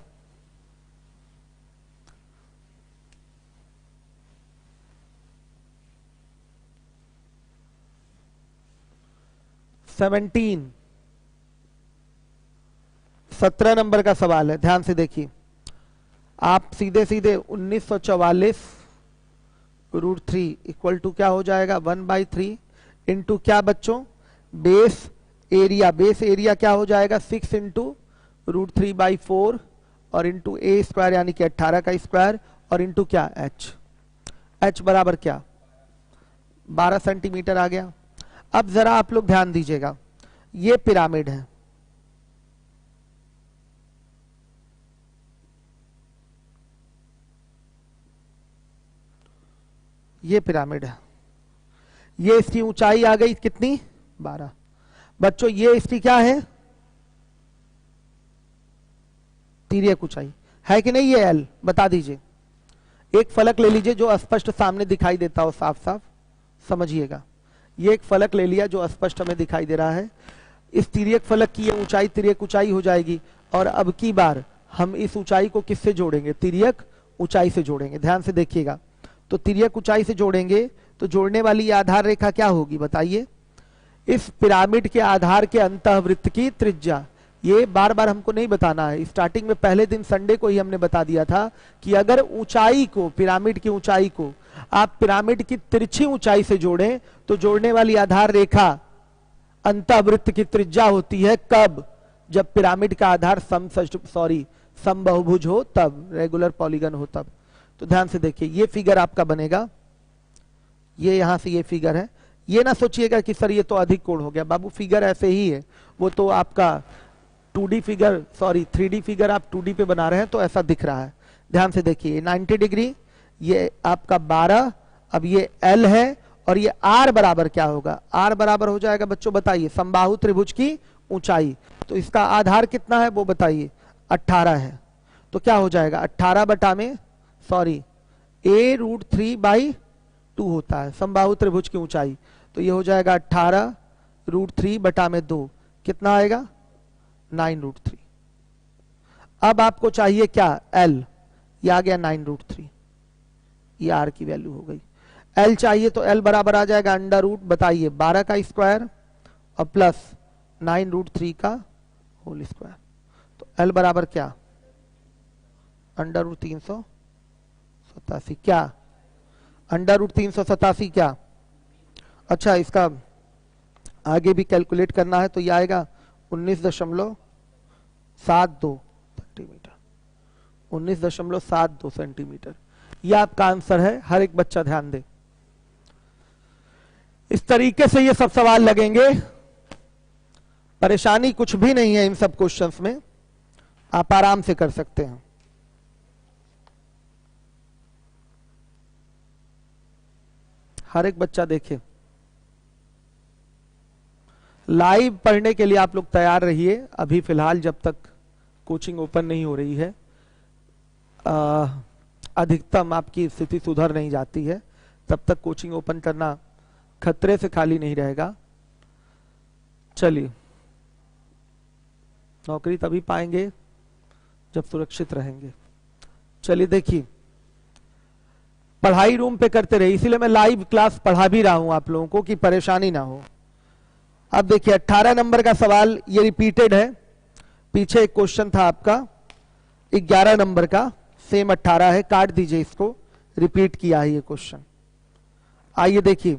सेवेंटीन 17 नंबर का सवाल है, ध्यान से देखिए। आप सीधे सीधे 1944 रूट 3 इक्वल टू क्या हो जाएगा, 1/3 इंटू क्या बच्चों, बेस एरिया। बेस एरिया क्या हो जाएगा, 6 इंटू रूट 3/4 और इंटू ए स्क्वायर यानी कि 18 का स्क्वायर और इंटू क्या एच। एच बराबर क्या, 12 सेंटीमीटर आ गया। अब जरा आप लोग ध्यान दीजिएगा, ये पिरामिड है, ये पिरामिड है, ये इसकी ऊंचाई आ गई कितनी, 12। बच्चों ये इसकी क्या है, तिर्यक ऊंचाई है कि नहीं, ये एल बता दीजिए। एक फलक ले लीजिए जो स्पष्ट सामने दिखाई देता हो, साफ साफ समझिएगा। ये एक फलक ले लिया जो स्पष्ट हमें दिखाई दे रहा है। इस तिर्यक फलक की ये ऊंचाई तिर्यक ऊंचाई हो जाएगी। और अब की बार हम इस ऊंचाई को किससे जोड़ेंगे, तिर्यक ऊंचाई से जोड़ेंगे। ध्यान से देखिएगा, तो तिर्यक ऊंचाई से जोड़ेंगे तो जोड़ने वाली आधार रेखा क्या होगी बताइए, इस पिरामिड के आधार के अंतःवृत्त की त्रिज्या। ये बार बार हमको नहीं बताना है, स्टार्टिंग में पहले दिन संडे को ही हमने बता दिया था कि अगर ऊंचाई को, पिरामिड की ऊंचाई को आप पिरामिड की तिरछी ऊंचाई से जोड़ें तो जोड़ने वाली आधार रेखा अंतःवृत्त की त्रिज्या होती है कब, जब पिरामिड का आधार समबाहुभुज हो तब, रेगुलर पॉलीगन हो तब। तो ध्यान से देखिए, ये फिगर आपका बनेगा, ये यहां से ये फिगर है। ये ना सोचिएगा कि सर ये तो अधिक कोण हो गया, बाबू फिगर ऐसे ही है, वो तो आपका 2D figure, sorry 3D figure आप 2D पे बना रहे हैं तो ऐसा दिख रहा है। ध्यान से देखिए, 90 डिग्री, ये आपका 12, अब ये L है और ये R बराबर क्या होगा, R बराबर हो जाएगा बच्चों बताइए, समबाहु त्रिभुज की ऊंचाई। तो इसका आधार कितना है वो बताइए, 18 है। तो क्या हो जाएगा, 18 बटा में, सॉरी a रूट 3/2 होता है समबाहु त्रिभुज की ऊंचाई। तो ये हो जाएगा 18 रूट 3 बटा में 2, कितना आएगा, 9 रूट 3। अब आपको चाहिए क्या, L, ये आ गया 9 रूट 3, ये R की वैल्यू हो गई। L चाहिए तो L बराबर आ जाएगा अंडर रूट, बताइए 12 का स्क्वायर और प्लस 9 रूट 3 का होल स्क्वायर। तो L बराबर क्या, अंडर रूट 387, क्या अंडर रूट 387 क्या, अच्छा इसका आगे भी कैलकुलेट करना है तो ये आएगा 19.72 सेंटीमीटर, 19.72 सेंटीमीटर। यह आपका आंसर है। हर एक बच्चा ध्यान दे, इस तरीके से ये सब सवाल लगेंगे, परेशानी कुछ भी नहीं है इन सब क्वेश्चंस में, आप आराम से कर सकते हैं। हर एक बच्चा देखे, लाइव पढ़ने के लिए आप लोग तैयार रहिए। अभी फिलहाल जब तक कोचिंग ओपन नहीं हो रही है, अधिकतम आपकी स्थिति सुधर नहीं जाती है, तब तक कोचिंग ओपन करना खतरे से खाली नहीं रहेगा। चलिए, नौकरी तभी पाएंगे जब सुरक्षित रहेंगे। चलिए देखिए, पढ़ाई रूम पे करते रहे, इसीलिए मैं लाइव क्लास पढ़ा भी रहा हूं आप लोगों को कि परेशानी ना हो। अब देखिए 18 नंबर का सवाल, ये रिपीटेड है, पीछे एक क्वेश्चन था आपका 11 नंबर का, सेम 18 है, काट दीजिए इसको, रिपीट किया है ये क्वेश्चन। आइए देखिए,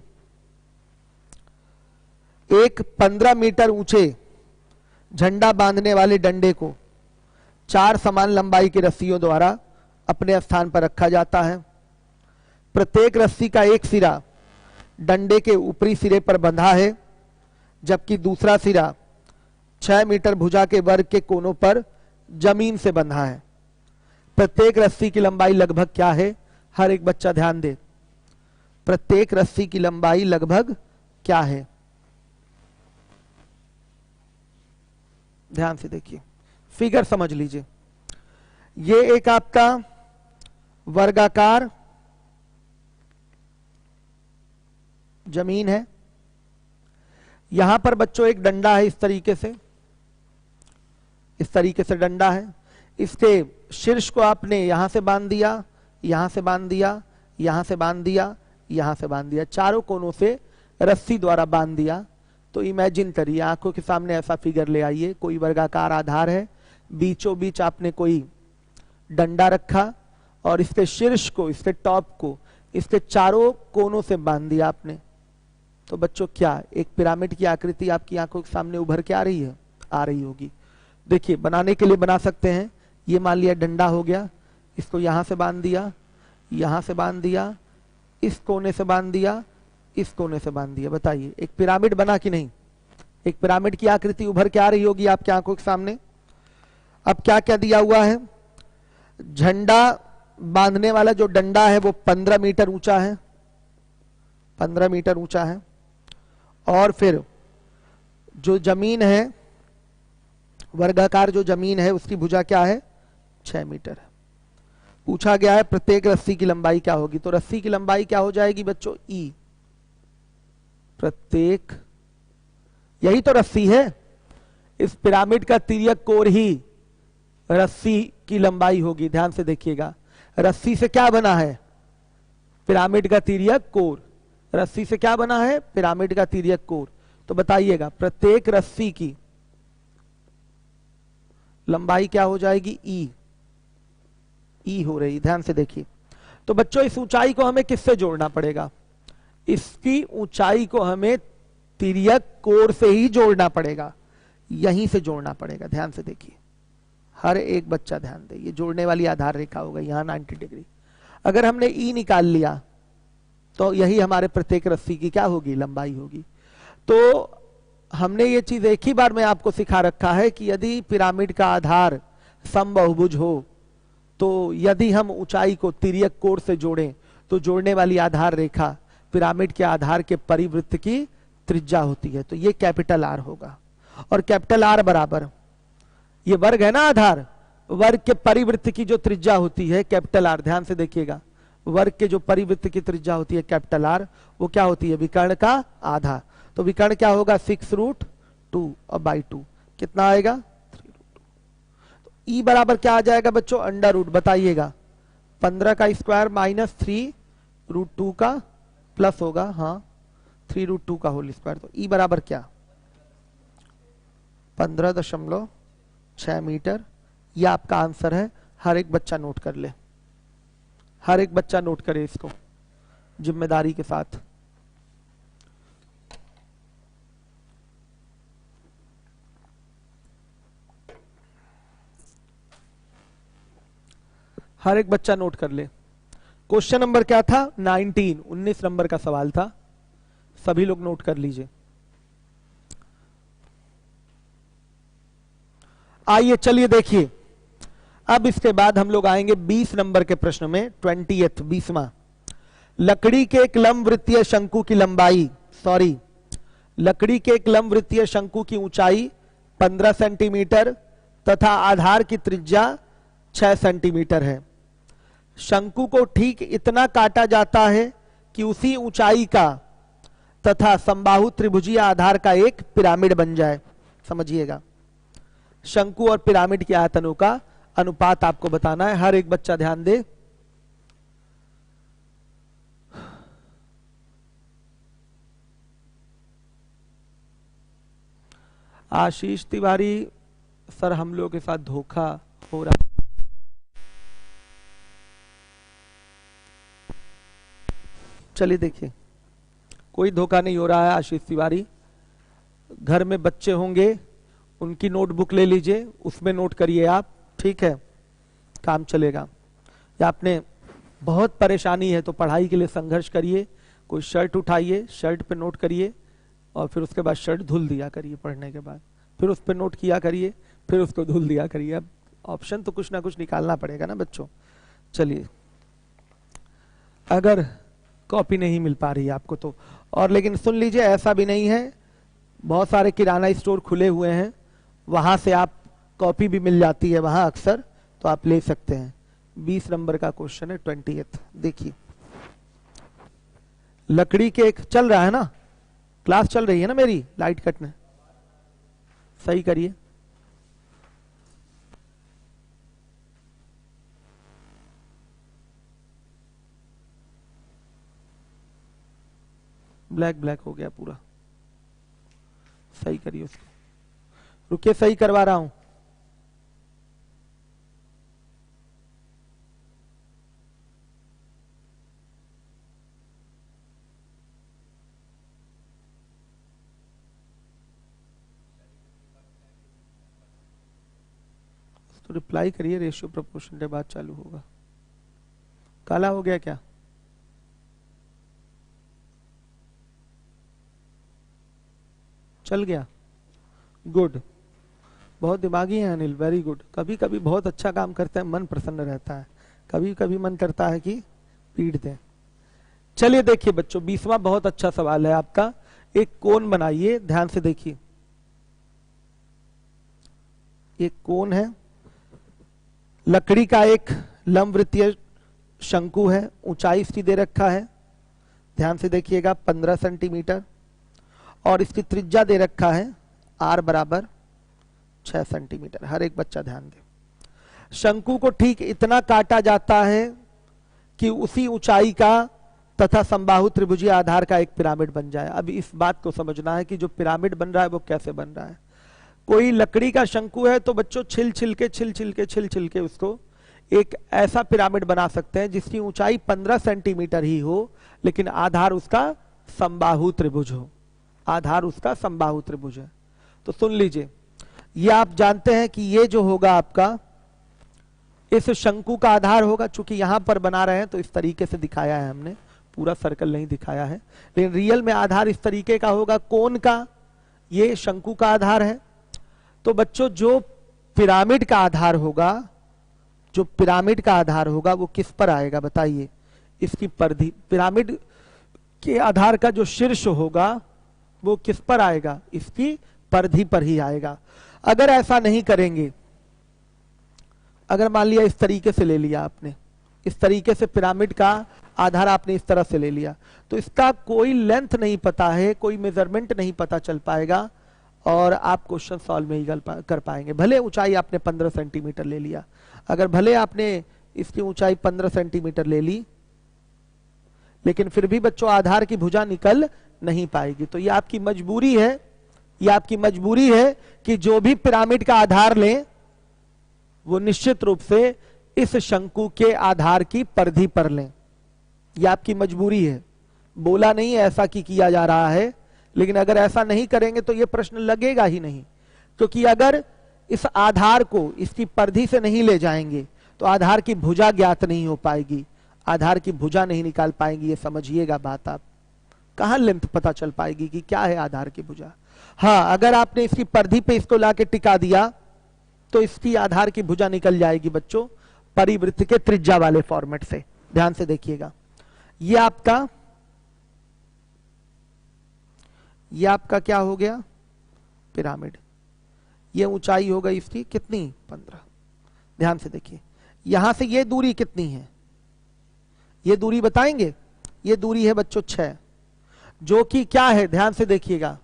एक 15 मीटर ऊंचे झंडा बांधने वाले डंडे को 4 समान लंबाई की रस्सियों द्वारा अपने स्थान पर रखा जाता है। प्रत्येक रस्सी का एक सिरा डंडे के ऊपरी सिरे पर बंधा है, जबकि दूसरा सिरा 6 मीटर भुजा के वर्ग के कोनों पर जमीन से बंधा है। प्रत्येक रस्सी की लंबाई लगभग क्या है, हर एक बच्चा ध्यान दे, प्रत्येक रस्सी की लंबाई लगभग क्या है। ध्यान से देखिए, फिगर समझ लीजिए। ये एक आपका वर्गाकार जमीन है, यहां पर बच्चों एक डंडा है, इस तरीके से डंडा है। इसके शीर्ष को आपने यहां से बांध दिया, यहां से बांध दिया, यहां से बांध दिया, यहां से बांध दिया, चारों कोनों से रस्सी द्वारा बांध दिया। तो इमेजिन करिए, आंखों के सामने ऐसा फिगर ले आइए, कोई वर्गाकार आधार है, बीचों बीच आपने कोई डंडा रखा और इसके शीर्ष को, इसके टॉप को, इसके चारों कोनों से बांध दिया आपने। तो बच्चों क्या एक पिरामिड की आकृति आपकी आंखों के सामने उभर के आ रही है? आ रही होगी। देखिए, बनाने के लिए बना सकते हैं। ये मान लिया डंडा हो गया, इसको यहां से बांध दिया, यहां से बांध दिया, इस कोने से बांध दिया, इस कोने से बांध दिया। बताइए एक पिरामिड बना कि नहीं? एक पिरामिड की आकृति उभर के आ रही होगी आपकी आंखों के सामने। अब क्या क्या दिया हुआ है? झंडा बांधने वाला जो डंडा है वो 15 मीटर ऊंचा है, 15 मीटर ऊंचा है। और फिर जो जमीन है, वर्गाकार जो जमीन है, उसकी भुजा क्या है? 6 मीटर है। पूछा गया है प्रत्येक रस्सी की लंबाई क्या होगी, तो रस्सी की लंबाई क्या हो जाएगी बच्चों? ई। प्रत्येक, यही तो रस्सी है, इस पिरामिड का तिर्यक कोर ही रस्सी की लंबाई होगी। ध्यान से देखिएगा, रस्सी से क्या बना है? पिरामिड का तिर्यक कोर। रस्सी से क्या बना है? पिरामिड का तिर्यक कोर। तो बताइएगा प्रत्येक रस्सी की लंबाई क्या हो जाएगी? ई। ई हो रही, ध्यान से देखिए। तो बच्चों इस ऊंचाई को हमें किससे जोड़ना पड़ेगा? इसकी ऊंचाई को हमें तिर्यक कोर से ही जोड़ना पड़ेगा, यहीं से जोड़ना पड़ेगा। ध्यान से देखिए, हर एक बच्चा ध्यान दे, ये जोड़ने वाली आधार रेखा होगा यहां 90 डिग्री। अगर हमने ई निकाल लिया तो यही हमारे प्रत्येक रस्सी की क्या होगी? लंबाई होगी। तो हमने ये चीज एक ही बार में आपको सिखा रखा है कि यदि पिरामिड का आधार समबाहुभुज हो तो यदि हम ऊंचाई को तिर्यक कोर से जोड़ें तो जोड़ने वाली आधार रेखा पिरामिड के आधार के परिवृत्त की त्रिज्या होती है। तो ये कैपिटल आर होगा। और कैपिटल आर बराबर, ये वर्ग है ना आधार, वर्ग के परिवृत्त की जो त्रिज्या होती है कैपिटल आर, ध्यान से देखिएगा, वर्ग के जो परिवृत्त की त्रिज्या होती है कैपिटल आर, वो क्या होती है? विकर्ण का आधा। तो विकर्ण क्या होगा? 6√2 और बाई 2 कितना आएगा? 3√2। तो ई बराबर क्या आ जाएगा बच्चों? Under root. बताइएगा 15 का स्क्वायर माइनस 3√2 का प्लस होगा, हाँ 3√2 का होल स्क्वायर। तो ई बराबर क्या? 15.6 मीटर। यह आपका आंसर है। हर एक बच्चा नोट कर ले, हर एक बच्चा नोट करे इसको जिम्मेदारी के साथ। हर एक बच्चा नोट कर ले। क्वेश्चन नंबर क्या था? 19 नंबर का सवाल था, सभी लोग नोट कर लीजिए। आइए चलिए देखिए, अब इसके बाद हम लोग आएंगे 20 नंबर के प्रश्न में। 20वां, लकड़ी के एक लंबवृत्तीय शंकु की लंबाई, लकड़ी के एक लंबवृत्तीय शंकु की ऊंचाई 15 सेंटीमीटर तथा आधार की त्रिज्या 6 सेंटीमीटर है। शंकु को ठीक इतना काटा जाता है कि उसी ऊंचाई का तथा समबाहु त्रिभुजीय आधार का एक पिरामिड बन जाए। समझिएगा, शंकु और पिरामिड के आयतनों का अनुपात आपको बताना है। हर एक बच्चा ध्यान दे। आशीष तिवारी सर, हम लोग के साथ धोखा हो रहा। चलिए देखिए, कोई धोखा नहीं हो रहा है आशीष तिवारी। घर में बच्चे होंगे, उनकी नोटबुक ले लीजिए, उसमें नोट करिए आप, ठीक है, काम चलेगा। या आपने बहुत परेशानी है तो पढ़ाई के लिए संघर्ष करिए, कोई शर्ट उठाइए, शर्ट पे नोट करिए और फिर उसके बाद शर्ट धुल दिया करिए पढ़ने के बाद, फिर उस पर नोट किया करिए, फिर उसको धुल दिया करिए। अब ऑप्शन तो कुछ ना कुछ निकालना पड़ेगा ना बच्चों। चलिए, अगर कॉपी नहीं मिल पा रही है आपको तो, और लेकिन सुन लीजिए, ऐसा भी नहीं है, बहुत सारे किराना स्टोर खुले हुए हैं वहां से आप कॉपी भी मिल जाती है वहां अक्सर, तो आप ले सकते हैं। 20 नंबर का क्वेश्चन है 20th। देखिए लकड़ी के एक चल रहा है ना, क्लास चल रही है ना मेरी, लाइट कटने सही करिए। ब्लैक ब्लैक हो गया पूरा, सही करिए उसको। रुकिए सही करवा रहा हूं। तो रिप्लाई करिए, रेशियो प्रोपोर्शन के बाद चालू होगा। काला हो गया क्या? चल गया, गुड। बहुत दिमागी है अनिल, वेरी गुड। कभी कभी बहुत अच्छा काम करते हैं, मन प्रसन्न रहता है, कभी कभी मन करता है कि पीट दें। चलिए देखिए बच्चों, 20वां बहुत अच्छा सवाल है आपका। एक कोन बनाइए, ध्यान से देखिए। एक कोन है, लकड़ी का एक लंबवृत्तीय शंकु है, ऊंचाई इसकी दे रखा है, ध्यान से देखिएगा 15 सेंटीमीटर, और इसकी त्रिज्या दे रखा है r बराबर 6 सेंटीमीटर। हर एक बच्चा ध्यान दे। शंकु को ठीक इतना काटा जाता है कि उसी ऊंचाई का तथा समबाहु त्रिभुजीय आधार का एक पिरामिड बन जाए। अब इस बात को समझना है कि जो पिरामिड बन रहा है वो कैसे बन रहा है। कोई लकड़ी का शंकु है तो बच्चों छिल छिल के उसको एक ऐसा पिरामिड बना सकते हैं जिसकी ऊंचाई 15 सेंटीमीटर ही हो, लेकिन आधार उसका समबाहु त्रिभुज हो। आधार उसका समबाहु त्रिभुज है। तो सुन लीजिए, ये आप जानते हैं कि ये जो होगा आपका इस शंकु का आधार होगा। चूंकि यहां पर बना रहे हैं तो इस तरीके से दिखाया है हमने, पूरा सर्कल नहीं दिखाया है, लेकिन रियल में आधार इस तरीके का होगा। कोन का ये शंकु का आधार है। तो बच्चों जो पिरामिड का आधार होगा, जो पिरामिड का आधार होगा वो किस पर आएगा बताइए? इसकी परिधि। पिरामिड के आधार का जो शीर्ष होगा वो किस पर आएगा? इसकी परिधि पर ही आएगा। अगर ऐसा नहीं करेंगे, अगर मान लिया इस तरीके से ले लिया आपने, इस तरीके से पिरामिड का आधार आपने इस तरह से ले लिया, तो इसका कोई लेंथ नहीं पता है, कोई मेजरमेंट नहीं पता चल पाएगा और आप क्वेश्चन सॉल्व नहीं कर पाएंगे। भले ऊंचाई आपने 15 सेंटीमीटर ले लिया, अगर भले आपने इसकी ऊंचाई 15 सेंटीमीटर ले ली, लेकिन फिर भी बच्चों आधार की भुजा निकल नहीं पाएगी। तो ये आपकी मजबूरी है, ये आपकी मजबूरी है कि जो भी पिरामिड का आधार लें वो निश्चित रूप से इस शंकु के आधार की परिधि पर लें। यह आपकी मजबूरी है, बोला नहीं है ऐसा कि किया जा रहा है, लेकिन अगर ऐसा नहीं करेंगे तो यह प्रश्न लगेगा ही नहीं। क्योंकि अगर इस आधार को इसकी परिधि से नहीं ले जाएंगे तो आधार की भुजा ज्ञात नहीं हो पाएगी, आधार की भुजा नहीं निकाल पाएंगे। ये समझिएगा बात, आप कहां लेंथ पता चल पाएगी कि क्या है आधार की भुजा। हाँ, अगर आपने इसकी परिधि पे इसको लाके टिका दिया तो इसकी आधार की भुजा निकल जाएगी बच्चों परिवृत्त के त्रिज्या वाले फॉर्मेट से। ध्यान से देखिएगा, ये आपका क्या हो गया? पिरामिड। ये ऊंचाई हो गई इसकी कितनी? 15। ध्यान से देखिए, यहां से ये दूरी कितनी है? ये दूरी बताएंगे। ये दूरी है बच्चों 6, जो कि क्या है? ध्यान से देखिएगा,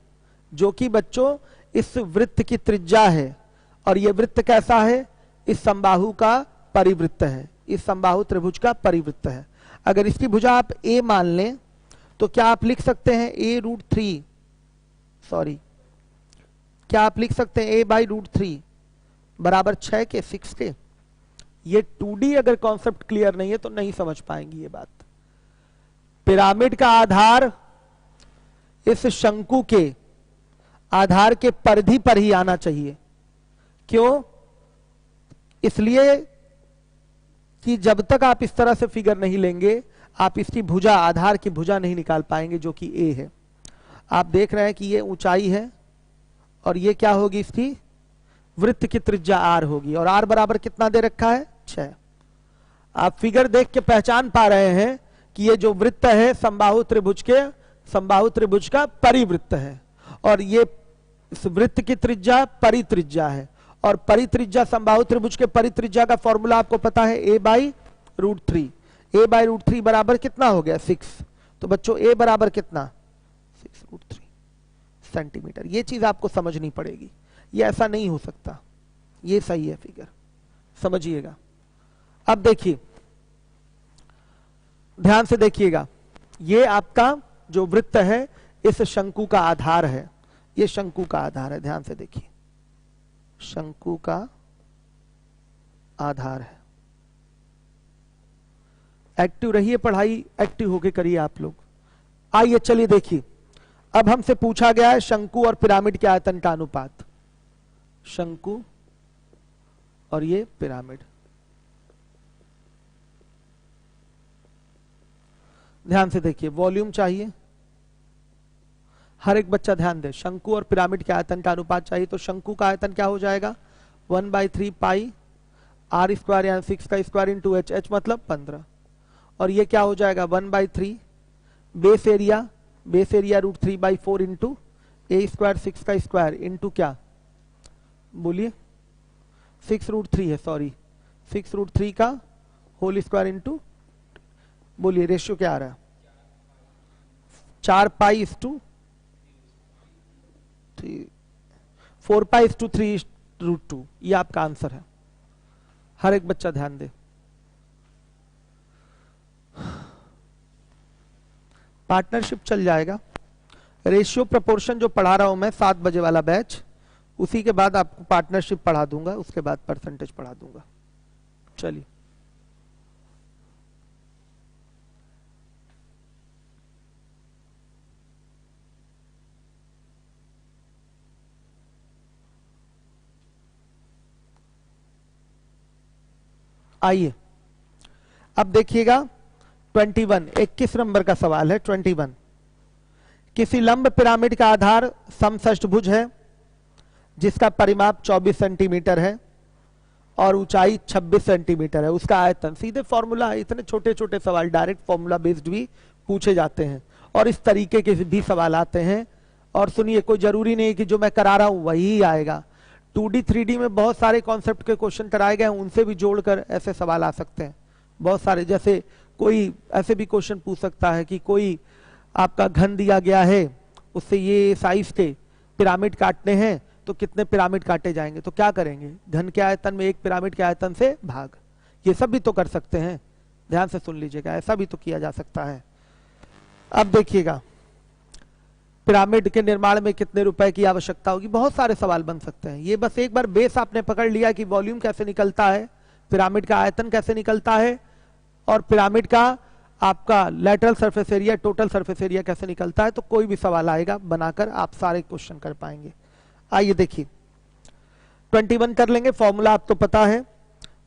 जो कि बच्चों इस वृत्त की त्रिज्या है। और ये वृत्त कैसा है? इस समबाहु का परिवृत्त है, इस समबाहु त्रिभुज का परिवृत्त है। अगर इसकी भुजा आप a मान लें तो क्या आप लिख सकते हैं a√3, सॉरी, क्या आप लिख सकते हैं a/√3 बराबर 6 के 6 के? ये 2D अगर कॉन्सेप्ट क्लियर नहीं है तो नहीं समझ पाएंगे ये बात। पिरामिड का आधार इस शंकु के आधार के परिधि पर ही आना चाहिए। क्यों? इसलिए कि जब तक आप इस तरह से फिगर नहीं लेंगे आप इसकी भुजा, आधार की भुजा नहीं निकाल पाएंगे, जो कि a है। आप देख रहे हैं कि ये ऊंचाई है और ये क्या होगी? इसकी वृत्त की त्रिज्या r होगी, और r बराबर कितना दे रखा है? 6। आप फिगर देख के पहचान पा रहे हैं कि ये जो वृत्त है समबाहु त्रिभुज का परिवृत्त है, और ये इस वृत्त की त्रिज्या परित्रिज्या है, और परित्रिज्या समबाहु त्रिभुज के परित्रिज्या का फॉर्मूला आपको पता है a/√3। a/√3 बराबर कितना हो गया 6। तो बच्चों a बराबर कितना 6√3 सेंटीमीटर। ये चीज आपको समझनी पड़ेगी, ये ऐसा नहीं हो सकता। ये सही है फिगर, समझिएगा। अब देखिए, ध्यान से देखिएगा, ये आपका जो वृत्त है इस शंकु का आधार है, ये शंकु का आधार है। ध्यान से देखिए, शंकु का आधार है। एक्टिव रहिए, पढ़ाई एक्टिव होके करिए आप लोग। आइए चलिए देखिए, अब हमसे पूछा गया है शंकु और पिरामिड के आयतन का अनुपात। शंकु और ये पिरामिड, ध्यान से देखिए, वॉल्यूम चाहिए। हर एक बच्चा ध्यान दे, शंकु और पिरामिड के आयतन का अनुपात चाहिए। तो शंकु का आयतन क्या हो जाएगा 1/3 पाई r² यानी 6 का स्क्वायर इंटू h, h मतलब 15, और ये क्या हो जाएगा 1/3 बेस एरिया √3/4 इंटू a² 6 का स्क्वायर इंटू क्या, बोलिए 6√3 है, सॉरी 6√3 का होल स्क्वायर इंटू, बोलिए रेशियो क्या आ रहा है 4 पाई इस टू 4 पाई इस टू 3√2। ये आपका आंसर है। हर एक बच्चा ध्यान दे। पार्टनरशिप चल जाएगा। रेशियो प्रोपोर्शन जो पढ़ा रहा हूं मैं 7 बजे वाला बैच, उसी के बाद आपको पार्टनरशिप पढ़ा दूंगा, उसके बाद परसेंटेज पढ़ा दूंगा। चलिए आइए, अब देखिएगा 21 नंबर का सवाल है। 21, किसी लंब पिरामिड का आधार समषष्ठभुज है जिसका परिमाप 24 सेंटीमीटर है और ऊंचाई 26 सेंटीमीटर है, उसका आयतन। सीधे फॉर्मूला है, इतने छोटे छोटे सवाल डायरेक्ट फॉर्मूला बेस्ड भी पूछे जाते हैं, और इस तरीके के भी सवाल आते हैं। और सुनिए, कोई जरूरी नहीं कि जो मैं करा रहा हूं वही आएगा। 2D 3D में बहुत सारे कॉन्सेप्ट के क्वेश्चन कराए गए हैं, उनसे भी जोड़कर ऐसे सवाल आ सकते हैं बहुत सारे। जैसे कोई ऐसे भी क्वेश्चन पूछ सकता है कि कोई आपका घन दिया गया है, उससे ये साइज के पिरामिड काटने हैं, तो कितने पिरामिड काटे जाएंगे, तो क्या करेंगे, घन के आयतन में एक पिरामिड के आयतन से भाग। ये सब भी तो कर सकते हैं, ध्यान से सुन लीजिएगा, ऐसा भी तो किया जा सकता है। अब देखिएगा, पिरामिड के निर्माण में कितने रुपए की आवश्यकता होगी, बहुत सारे सवाल बन सकते हैं। ये बस एक बार बेस आपने पकड़ लिया कि वॉल्यूम कैसे निकलता है, पिरामिड का आयतन कैसे निकलता है, और पिरामिड का आपका lateral surface area, total surface area कैसे निकलता है, तो कोई भी सवाल आएगा बनाकर आप सारे क्वेश्चन कर पाएंगे। आइए देखिए, 21 कर लेंगे। फॉर्मूला आपको पता है,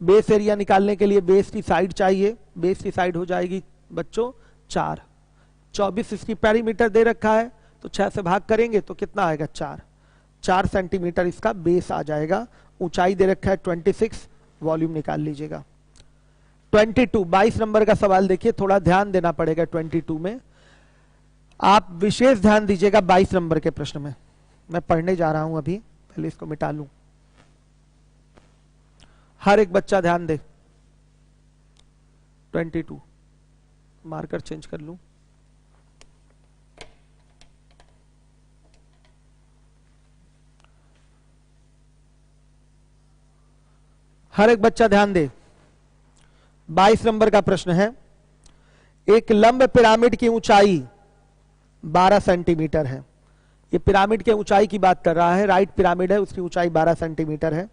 बेस एरिया निकालने के लिए बेस की साइड चाहिए। बेस की साइड हो जाएगी बच्चों 4, 24 इसकी पेरीमीटर दे रखा है, तो 6 से भाग करेंगे तो कितना आएगा 4 सेंटीमीटर इसका बेस आ जाएगा। ऊंचाई दे रखा है 26, वॉल्यूम निकाल लीजिएगा। 22 नंबर का सवाल देखिए, थोड़ा ध्यान देना पड़ेगा 22 में, आप विशेष ध्यान दीजिएगा 22 नंबर के प्रश्न में। मैं पढ़ने जा रहा हूं अभी, पहले इसको मिटा लूं। हर एक बच्चा ध्यान दे। 22 मार्कर चेंज कर लूं। हर एक बच्चा ध्यान दे। 22 नंबर का प्रश्न है, एक लंब पिरामिड की ऊंचाई 12 सेंटीमीटर है। ये पिरामिड के ऊंचाई की बात कर रहा है, राइट पिरामिड है, उसकी ऊंचाई 12 सेंटीमीटर है,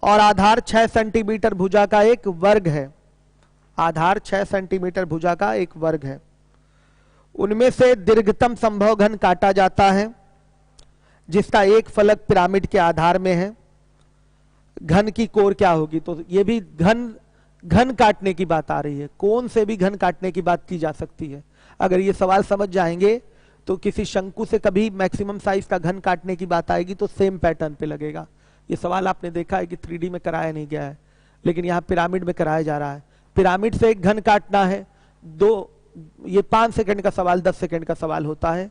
और आधार 6 सेंटीमीटर भुजा का एक वर्ग है। आधार 6 सेंटीमीटर भुजा का एक वर्ग है। उनमें से दीर्घतम संभव घन काटा जाता है जिसका एक फलक पिरामिड के आधार में है। घन की कोर क्या होगी, तो ये भी घन काटने की बात आ रही है, कोण से भी घन काटने की बात की जा सकती है। अगर ये सवाल समझ जाएंगे तो किसी शंकु से कभी मैक्सिमम साइज का घन काटने की बात आएगी तो सेम पैटर्न पे लगेगा। ये सवाल आपने देखा है कि 3D में कराया नहीं गया है, लेकिन यहाँ पिरामिड में कराया जा रहा है। पिरामिड से एक घन काटना है, ये 5 सेकंड का सवाल 10 सेकंड का सवाल होता है।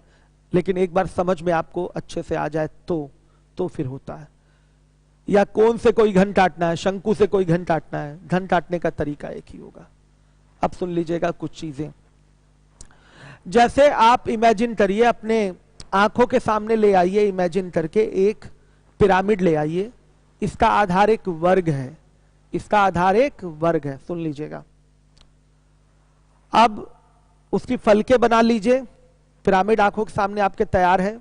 लेकिन एक बार समझ में आपको अच्छे से आ जाए तो फिर होता है। या कोन से कोई घन काटना है, शंकु से कोई घन काटना है, घन काटने का तरीका एक ही होगा। अब सुन लीजिएगा कुछ चीजें। जैसे आप इमेजिन करिए, अपने आंखों के सामने ले आइए, इमेजिन करके एक पिरामिड ले आइए। इसका आधार एक वर्ग है, इसका आधार एक वर्ग है, सुन लीजिएगा। अब उसकी फलके बना लीजिए। पिरामिड आंखों के सामने आपके तैयार है।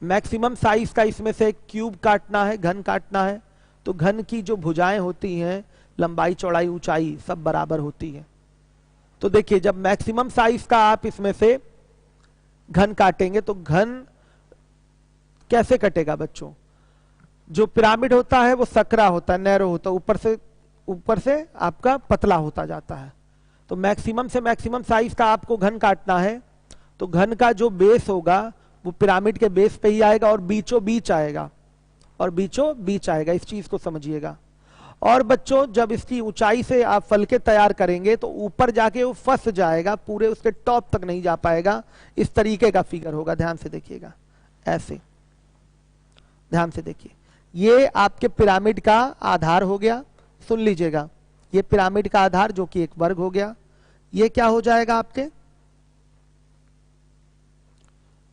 मैक्सिमम साइज का इसमें से क्यूब काटना है, घन काटना है। तो घन की जो भुजाएं होती हैं, लंबाई चौड़ाई ऊंचाई सब बराबर होती है। तो देखिए, जब मैक्सिमम साइज का आप इसमें से घन काटेंगे तो घन कैसे कटेगा बच्चों? जो पिरामिड होता है वो सकरा होता है, नैरो होता है, ऊपर से आपका पतला होता जाता है। तो मैक्सिमम से मैक्सिमम साइज का आपको घन काटना है। तो घन का जो बेस होगा वो पिरामिड के बेस पे ही आएगा और बीचों बीच आएगा, और बीचों बीच आएगा। इस चीज को समझिएगा। और बच्चों, जब इसकी ऊंचाई से आप फलके तैयार करेंगे तो ऊपर जाके वो फंस जाएगा, पूरे उसके टॉप तक नहीं जा पाएगा। इस तरीके का फिगर होगा, ध्यान से देखिएगा। ऐसे ध्यान से देखिए, ये आपके पिरामिड का आधार हो गया। सुन लीजिएगा, ये पिरामिड का आधार जो कि एक वर्ग हो गया। ये क्या हो जाएगा आपके?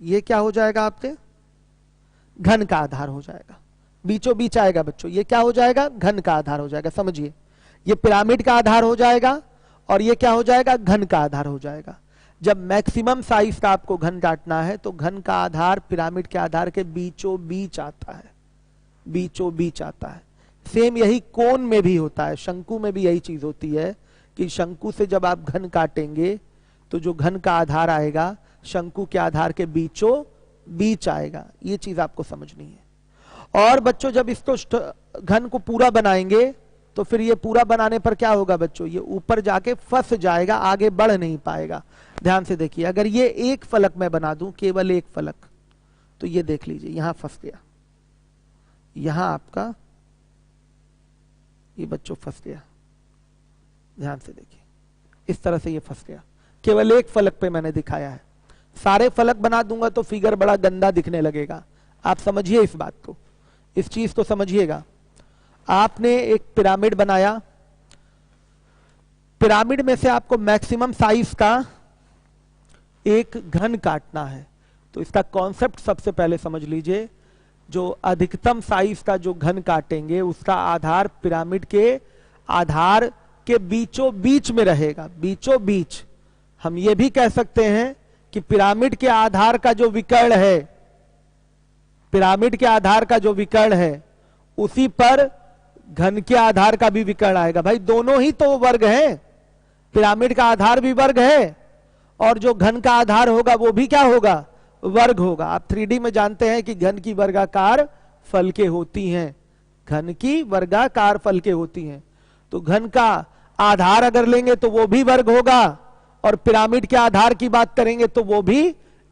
ये क्या हो जाएगा आपके? घन का आधार हो जाएगा, बीचों बीच आएगा बच्चों। ये क्या हो जाएगा? घन का आधार हो जाएगा। समझिए, ये पिरामिड का आधार हो जाएगा और ये क्या हो जाएगा? घन का आधार हो जाएगा। जब मैक्सिमम साइज का आपको घन काटना है तो घन का आधार पिरामिड के आधार के बीचों बीच आता है, बीचों बीच आता है। सेम यही कोन में भी होता है, शंकु में भी यही चीज होती है कि शंकु से जब आप घन काटेंगे तो जो घन का आधार आएगा शंकु के आधार के बीचों बीच आएगा। ये चीज आपको समझनी है। और बच्चों, जब इसको घन को पूरा बनाएंगे तो फिर ये पूरा बनाने पर क्या होगा बच्चों? ये ऊपर जाके फंस जाएगा, आगे बढ़ नहीं पाएगा। ध्यान से देखिए, अगर ये एक फलक में बना दूं, केवल एक फलक, तो ये देख लीजिए यहां फंस गया, यहां आपका ये बच्चों फंस गया। ध्यान से देखिए, इस तरह से ये फंस गया। केवल एक फलक पे मैंने दिखाया है। सारे फलक बना दूंगा तो फिगर बड़ा गंदा दिखने लगेगा। आप समझिए इस बात को, इस चीज को समझिएगा। आपने एक पिरामिड बनाया, पिरामिड में से आपको मैक्सिमम साइज का एक घन काटना है। तो इसका कॉन्सेप्ट सबसे पहले समझ लीजिए। जो अधिकतम साइज का जो घन काटेंगे उसका आधार पिरामिड के आधार के बीचों बीच में रहेगा, बीचों बीच। हम ये भी कह सकते हैं कि पिरामिड के आधार का जो विकर्ण है, पिरामिड के आधार का जो विकर्ण है उसी पर घन के आधार का भी विकर्ण आएगा। भाई दोनों ही तो वर्ग हैं, पिरामिड का आधार भी वर्ग है और जो घन का आधार होगा वो भी क्या होगा? वर्ग होगा। आप 3D में जानते हैं कि घन की वर्गाकार फलके होती हैं, घन की वर्गाकार फलके होती हैं। तो घन का आधार अगर लेंगे तो वो भी वर्ग होगा और पिरामिड के आधार की बात करेंगे तो वो भी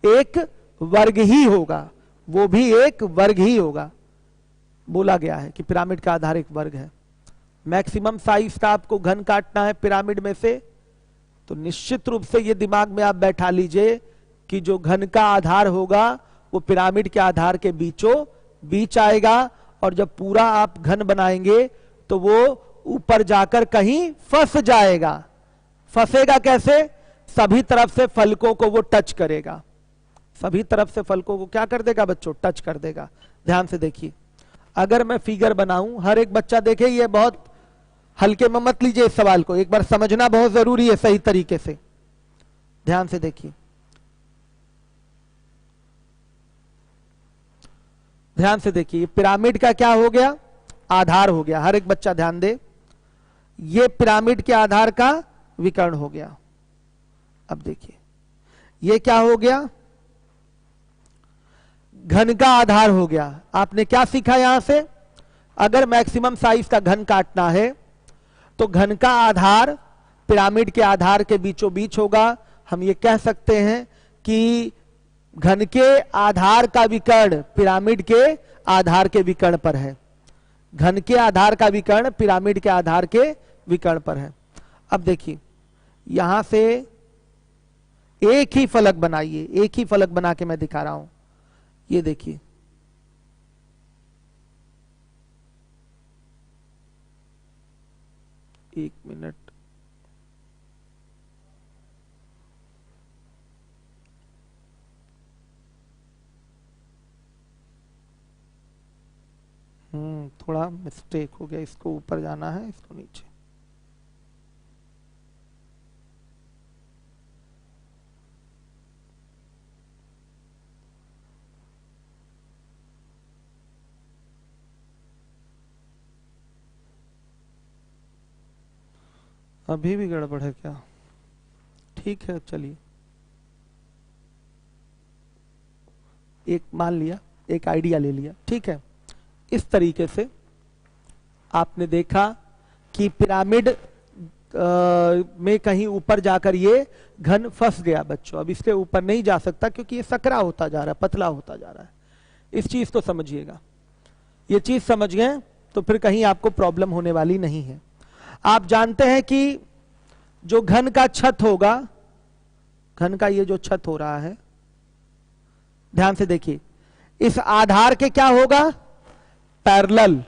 एक वर्ग ही होगा, वो भी एक वर्ग ही होगा। बोला गया है कि पिरामिड का आधार एक वर्ग है। मैक्सिमम साइज का आपको घन काटना है पिरामिड में से, तो निश्चित रूप से ये दिमाग में आप बैठा लीजिए कि जो घन का आधार होगा वो पिरामिड के आधार के बीचों बीच आएगा। और जब पूरा आप घन बनाएंगे तो वो ऊपर जाकर कहीं फंस जाएगा। फंसेगा कैसे? सभी तरफ से फलकों को वो टच करेगा, सभी तरफ से फलकों को क्या कर देगा बच्चों? टच कर देगा। ध्यान से देखिए, अगर मैं फिगर बनाऊं, हर एक बच्चा देखे, ये बहुत हल्के में मत लीजिए इस सवाल को, एक बार समझना बहुत जरूरी है सही तरीके से। ध्यान से देखिए, ध्यान से देखिए, पिरामिड का क्या हो गया? आधार हो गया। हर एक बच्चा ध्यान दे, ये पिरामिड के आधार का विकर्ण हो गया। अब देखिए, ये क्या हो गया? घन का आधार हो गया। आपने क्या सीखा यहां से? अगर मैक्सिमम साइज का घन काटना है तो घन का आधार पिरामिड के आधार के बीचों बीच होगा। हम ये कह सकते हैं कि घन के आधार का विकर्ण पिरामिड के आधार के विकर्ण पर है। घन के आधार का विकर्ण पिरामिड के आधार के विकर्ण पर है। अब देखिए, यहां से एक ही फलक बनाइए, एक ही फलक बना के मैं दिखा रहा हूं। ये देखिए, एक मिनट, थोड़ा मिस्टेक हो गया, इसको ऊपर जाना है, इसको नीचे। अभी भी गड़बड़ है क्या? ठीक है, चलिए, एक मान लिया, एक आइडिया ले लिया, ठीक है। इस तरीके से आपने देखा कि पिरामिड में कहीं ऊपर जाकर ये घन फंस गया बच्चों। अब इसके ऊपर नहीं जा सकता क्योंकि ये सकरा होता जा रहा है, पतला होता जा रहा है। इस चीज को समझिएगा, ये चीज समझ गए तो फिर कहीं आपको प्रॉब्लम होने वाली नहीं है। आप जानते हैं कि जो घन का छत होगा, घन का ये जो छत हो रहा है, ध्यान से देखिए, इस आधार के क्या होगा? पैरेलल।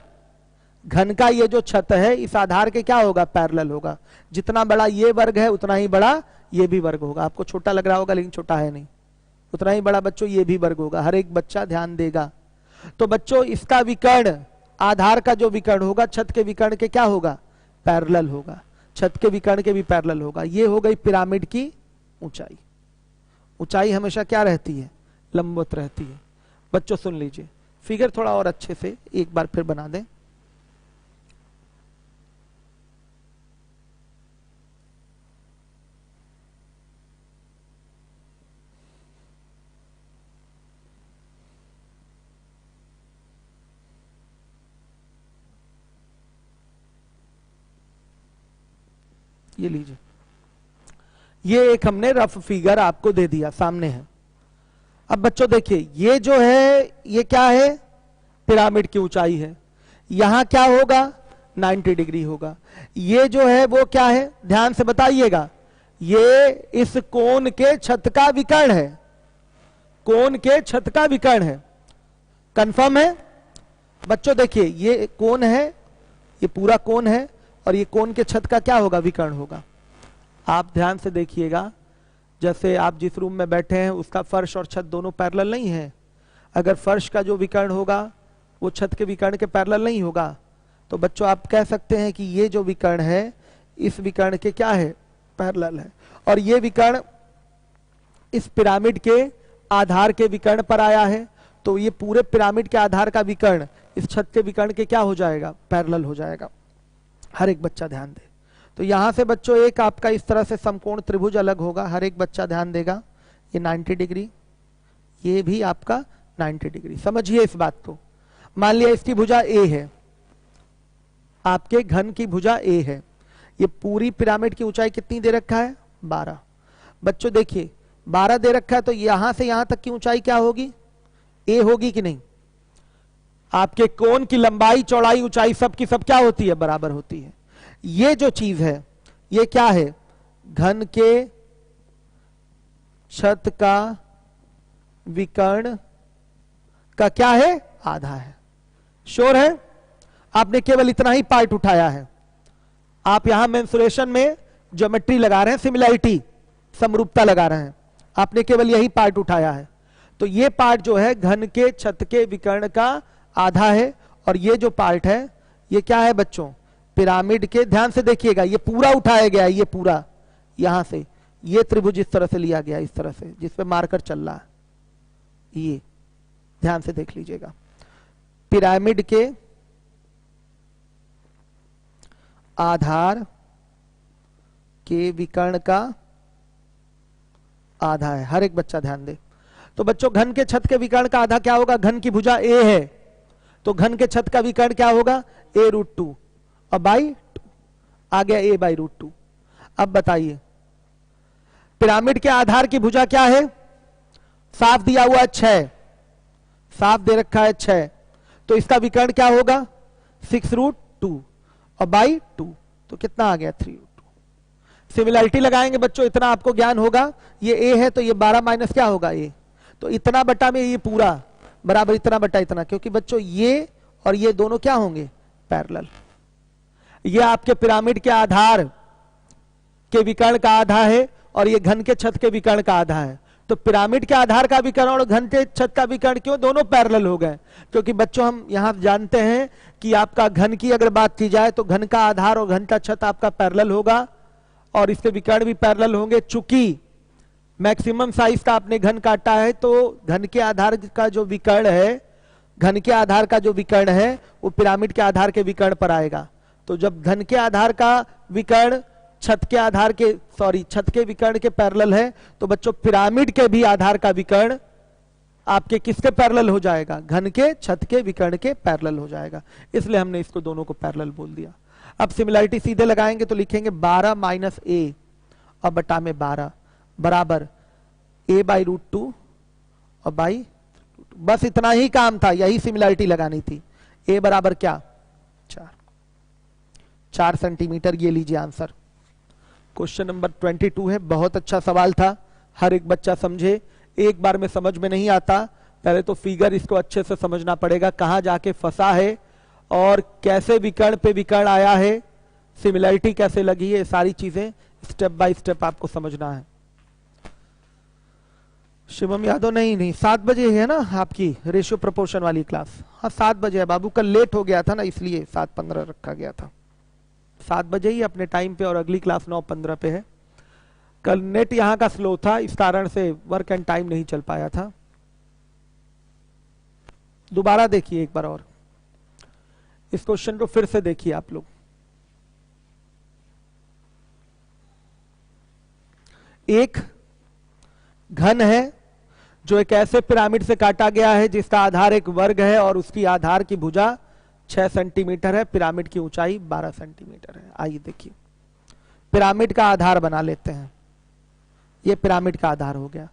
घन का ये जो छत है इस आधार के क्या होगा? पैरेलल होगा। जितना बड़ा ये वर्ग है उतना ही बड़ा ये भी वर्ग होगा। आपको छोटा लग रहा होगा लेकिन छोटा है नहीं, उतना ही बड़ा बच्चों ये भी वर्ग होगा। हर एक बच्चा ध्यान देगा। तो बच्चों इसका विकर्ण, आधार का जो विकर्ण होगा छत के विकर्ण के क्या होगा? पैरेलल होगा। छत के विकर्ण के भी पैरेलल होगा। ये हो गई पिरामिड की ऊंचाई। ऊंचाई हमेशा क्या रहती है? लंबवत रहती है। बच्चों सुन लीजिए, फिगर थोड़ा और अच्छे से एक बार फिर बना दें। ये लीजिए, ये एक हमने रफ फिगर आपको दे दिया, सामने है। अब बच्चों देखिए, ये जो है ये क्या है? पिरामिड की ऊंचाई है। यहां क्या होगा? 90 डिग्री होगा। ये जो है वो क्या है? ध्यान से बताइएगा, ये इस कोण के छत का विकर्ण है। कोण के छत का विकर्ण है। कंफर्म है बच्चों? देखिए, ये कोण है, ये पूरा कोण है, और ये कोण के छत का क्या होगा? विकर्ण होगा। आप ध्यान से देखिएगा, जैसे आप जिस रूम में बैठे हैं उसका फर्श और छत दोनों पैरेलल नहीं है। अगर फर्श का जो विकर्ण होगा वो छत के विकर्ण के पैरेलल नहीं होगा, तो बच्चों आप कह सकते हैं कि ये जो विकर्ण है इस विकर्ण के क्या है? पैरेलल है। और ये विकर्ण इस पिरामिड के आधार के विकर्ण पर आया है, तो ये पूरे पिरामिड के आधार का विकर्ण इस छत के विकर्ण के क्या हो जाएगा? पैरेलल हो जाएगा। हर एक बच्चा ध्यान दे। तो यहां से बच्चों एक आपका इस तरह से समकोण त्रिभुज अलग होगा। हर एक बच्चा ध्यान देगा, ये 90 डिग्री, ये भी आपका 90 डिग्री। समझिए इस बात को। मान लिया इसकी भुजा ए है, आपके घन की भुजा ए है। ये पूरी पिरामिड की ऊंचाई कितनी दे रखा है? 12। बच्चों देखिए, 12 दे रखा है, तो यहां से यहां तक की ऊंचाई क्या होगी? ए होगी कि नहीं? आपके कोण की लंबाई, चौड़ाई, ऊंचाई सब की सब क्या होती है? बराबर होती है। ये जो चीज है ये क्या है? घन के छत का विकर्ण का क्या है? आधा है। श्योर है? आपने केवल इतना ही पार्ट उठाया है। आप यहां मेंसुरेशन में ज्योमेट्री लगा रहे हैं, सिमिलैरिटी, समरूपता लगा रहे हैं, आपने केवल यही पार्ट उठाया है। तो ये पार्ट जो है घन के छत के विकर्ण का आधा है, और ये जो पार्ट है ये क्या है बच्चों? पिरामिड के, ध्यान से देखिएगा, ये पूरा उठाया गया है, ये पूरा यहां से ये त्रिभुज इस तरह से लिया गया, इस तरह से जिस पे मार्कर चल रहा है, ये ध्यान से देख लीजिएगा। पिरामिड के आधार के विकर्ण का आधा है। हर एक बच्चा ध्यान दे। तो बच्चों घन के छत के विकर्ण का आधा क्या होगा? घन की भुजा ए है, तो घन के छत का विकर्ण क्या होगा? a√2 और बाई आ गया a/√2। अब बताइए, पिरामिड के आधार की भुजा क्या है? साफ दिया हुआ है 6, साफ दे रखा है 6, तो इसका विकर्ण क्या होगा? 6√2 और बाई 2, तो कितना आ गया? 3√2। सिमिलैरिटी लगाएंगे बच्चों, इतना आपको ज्ञान होगा, ये ए है तो ये 12 माइनस क्या होगा ए, तो इतना बटा में ये पूरा बराबर इतना बटा इतना, क्योंकि बच्चों ये और ये दोनों क्या होंगे पैरेलल। ये आपके पिरामिड के आधार के विकर्ण का आधा है और ये घन के छत के विकर्ण का आधा है। तो पिरामिड के आधार का विकर्ण और घन के छत का विकर्ण क्यों दोनों पैरेलल हो गए, क्योंकि बच्चों हम यहां जानते हैं कि आपका घन की अगर बात की जाए तो घन का आधार और घन का छत आपका पैरेलल होगा और इसके विकर्ण भी पैरेलल होंगे। चूंकि मैक्सिमम साइज का आपने घन काटा है तो घन के आधार का जो विकर्ण है, घन के आधार का जो विकर्ण है वो पिरामिड के आधार के विकर्ण पर आएगा। तो जब घन के आधार का विकर्ण छत के आधार के छत के विकर्ण के पैरेलल है तो बच्चों पिरामिड के भी आधार का विकर्ण आपके किसके पैरेलल हो जाएगा, घन के छत के विकर्ण के पैरेलल हो जाएगा। इसलिए हमने इसको दोनों को पैरेलल बोल दिया। अब सिमिलैरिटी सीधे लगाएंगे तो लिखेंगे 12 माइनस ए और बटा में 12 बराबर a बाई √2 और बाई, बस इतना ही काम था, यही सिमिलैरिटी लगानी थी। a बराबर क्या 4 सेंटीमीटर। ये लीजिए आंसर। क्वेश्चन नंबर 22 है, बहुत अच्छा सवाल था, हर एक बच्चा समझे, एक बार में समझ में नहीं आता, पहले तो फिगर इसको अच्छे से समझना पड़ेगा, कहां जाके फंसा है और कैसे विकर्ण पे विकर्ण आया है, सिमिलैरिटी कैसे लगी है, सारी चीजें स्टेप बाय स्टेप आपको समझना है। शिवम यादव नहीं 7 बजे है ना आपकी रेशियो प्रोपोर्शन वाली क्लास? हाँ 7 बजे है बाबू, कल लेट हो गया था ना इसलिए 7:15 रखा गया था। 7 बजे ही अपने टाइम पे और अगली क्लास 9:15 पे है। कल नेट यहाँ का स्लो था, इस कारण से वर्क एंड टाइम नहीं चल पाया था। दोबारा देखिए एक बार और इस क्वेश्चन को फिर से देखिए आप लोग। एक घन है जो एक ऐसे पिरामिड से काटा गया है जिसका आधार एक वर्ग है और उसकी आधार की भुजा 6 सेंटीमीटर है, पिरामिड की ऊंचाई 12 सेंटीमीटर है। आइए देखिए पिरामिड का आधार बना लेते हैं। ये पिरामिड का आधार हो गया।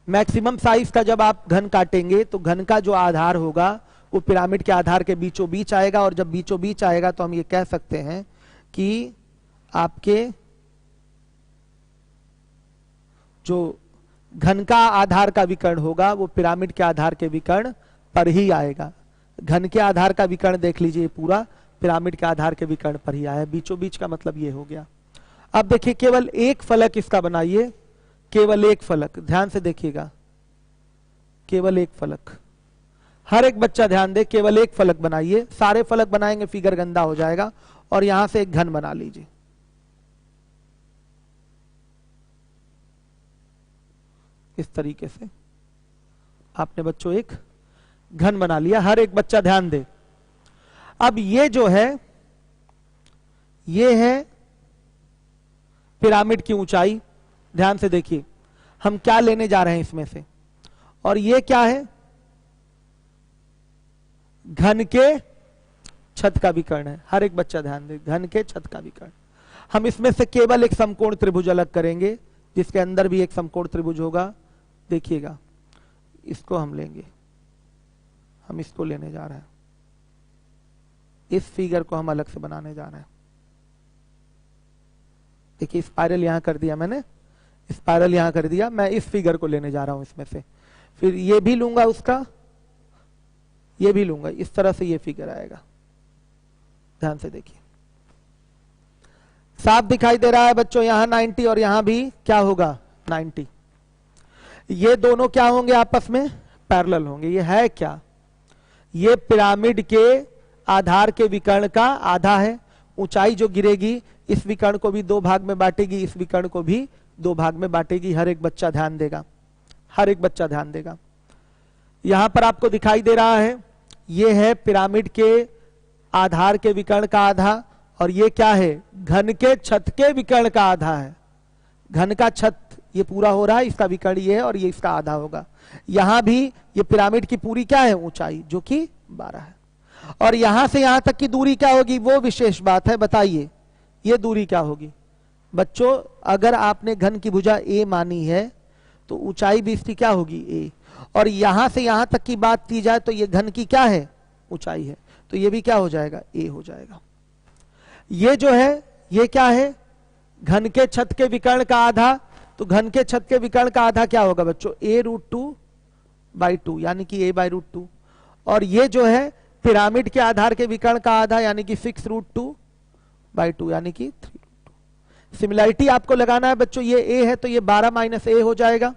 मैक्सिमम साइज का जब आप घन काटेंगे तो घन का जो आधार होगा वो पिरामिड के आधार के बीचों बीच आएगा, और जब बीचों बीच आएगा तो हम ये कह सकते हैं कि आपके जो घन का आधार का विकर्ण होगा वो पिरामिड के आधार के विकर्ण पर ही आएगा। घन के आधार का विकर्ण देख लीजिए, पूरा पिरामिड के आधार के विकर्ण पर ही आया, बीचों बीच का मतलब ये हो गया। अब देखिए केवल एक फलक इसका बनाइए, केवल एक फलक, ध्यान से देखिएगा, केवल एक फलक, हर एक बच्चा ध्यान दे, केवल एक फलक बनाइए। सारे फलक बनाएंगे फिगर गंदा हो जाएगा। और यहां से एक घन बना लीजिए, इस तरीके से आपने बच्चों एक घन बना लिया। हर एक बच्चा ध्यान दे। अब ये जो है ये है पिरामिड की ऊंचाई, ध्यान से देखिए हम क्या लेने जा रहे हैं इसमें से, और ये क्या है घन के छत का विकर्ण है। हर एक बच्चा ध्यान दे, घन के छत का विकर्ण। हम इसमें से केवल एक समकोण त्रिभुज अलग करेंगे जिसके अंदर भी एक समकोण त्रिभुज होगा। देखिएगा इसको हम लेंगे, हम इसको लेने जा रहे हैं, इस फिगर को हम अलग से बनाने जा रहे हैं। देखिए स्पाइरल यहां कर दिया मैंने, स्पाइरल यहां कर दिया, मैं इस फिगर को लेने जा रहा हूं इसमें से। फिर ये भी लूंगा उसका, ये भी लूंगा, इस तरह से ये फिगर आएगा। ध्यान से देखिए साफ दिखाई दे रहा है बच्चों, यहां 90 और यहां भी क्या होगा 90। ये दोनों क्या होंगे आपस में पैरेलल होंगे। ये है क्या, ये पिरामिड के आधार के विकर्ण का आधा है। ऊंचाई जो गिरेगी इस विकर्ण को भी 2 भाग में बांटेगी, इस विकर्ण को भी 2 भाग में बांटेगी। हर एक बच्चा ध्यान देगा, हर एक बच्चा ध्यान देगा। यहां पर आपको दिखाई दे रहा है ये है पिरामिड के आधार के विकर्ण का आधा, और ये क्या है घन के छत के विकर्ण का आधा है। घन का छत ये पूरा हो रहा है, इसका विकर्ण ये है और ये इसका आधा होगा। यहां भी ये पिरामिड की पूरी क्या है ऊंचाई जो कि 12 है, और यहां से यहां तक की दूरी क्या होगी वो विशेष बात है। बताइए ये दूरी क्या होगी बच्चों? अगर आपने घन की भुजा a मानी है तो ऊंचाई भी इसकी क्या होगी a, और यहां से यहां तक की बात की जाए तो ये घन की क्या है ऊंचाई है, तो ये भी क्या हो जाएगा a हो जाएगा। ये जो है ये क्या है घन के छत के विकर्ण का आधा, तो घन के छत के विकर्ण का आधा क्या होगा बच्चों, a√2/2 यानी कि a/√2। और ये जो है पिरामिड के आधार के विकर्ण का आधा यानी कि 6√2/2 यानी कि 3√2। सिमिलरिटी आपको लगाना है बच्चों, ये a है तो ये 12 माइनस a हो जाएगा,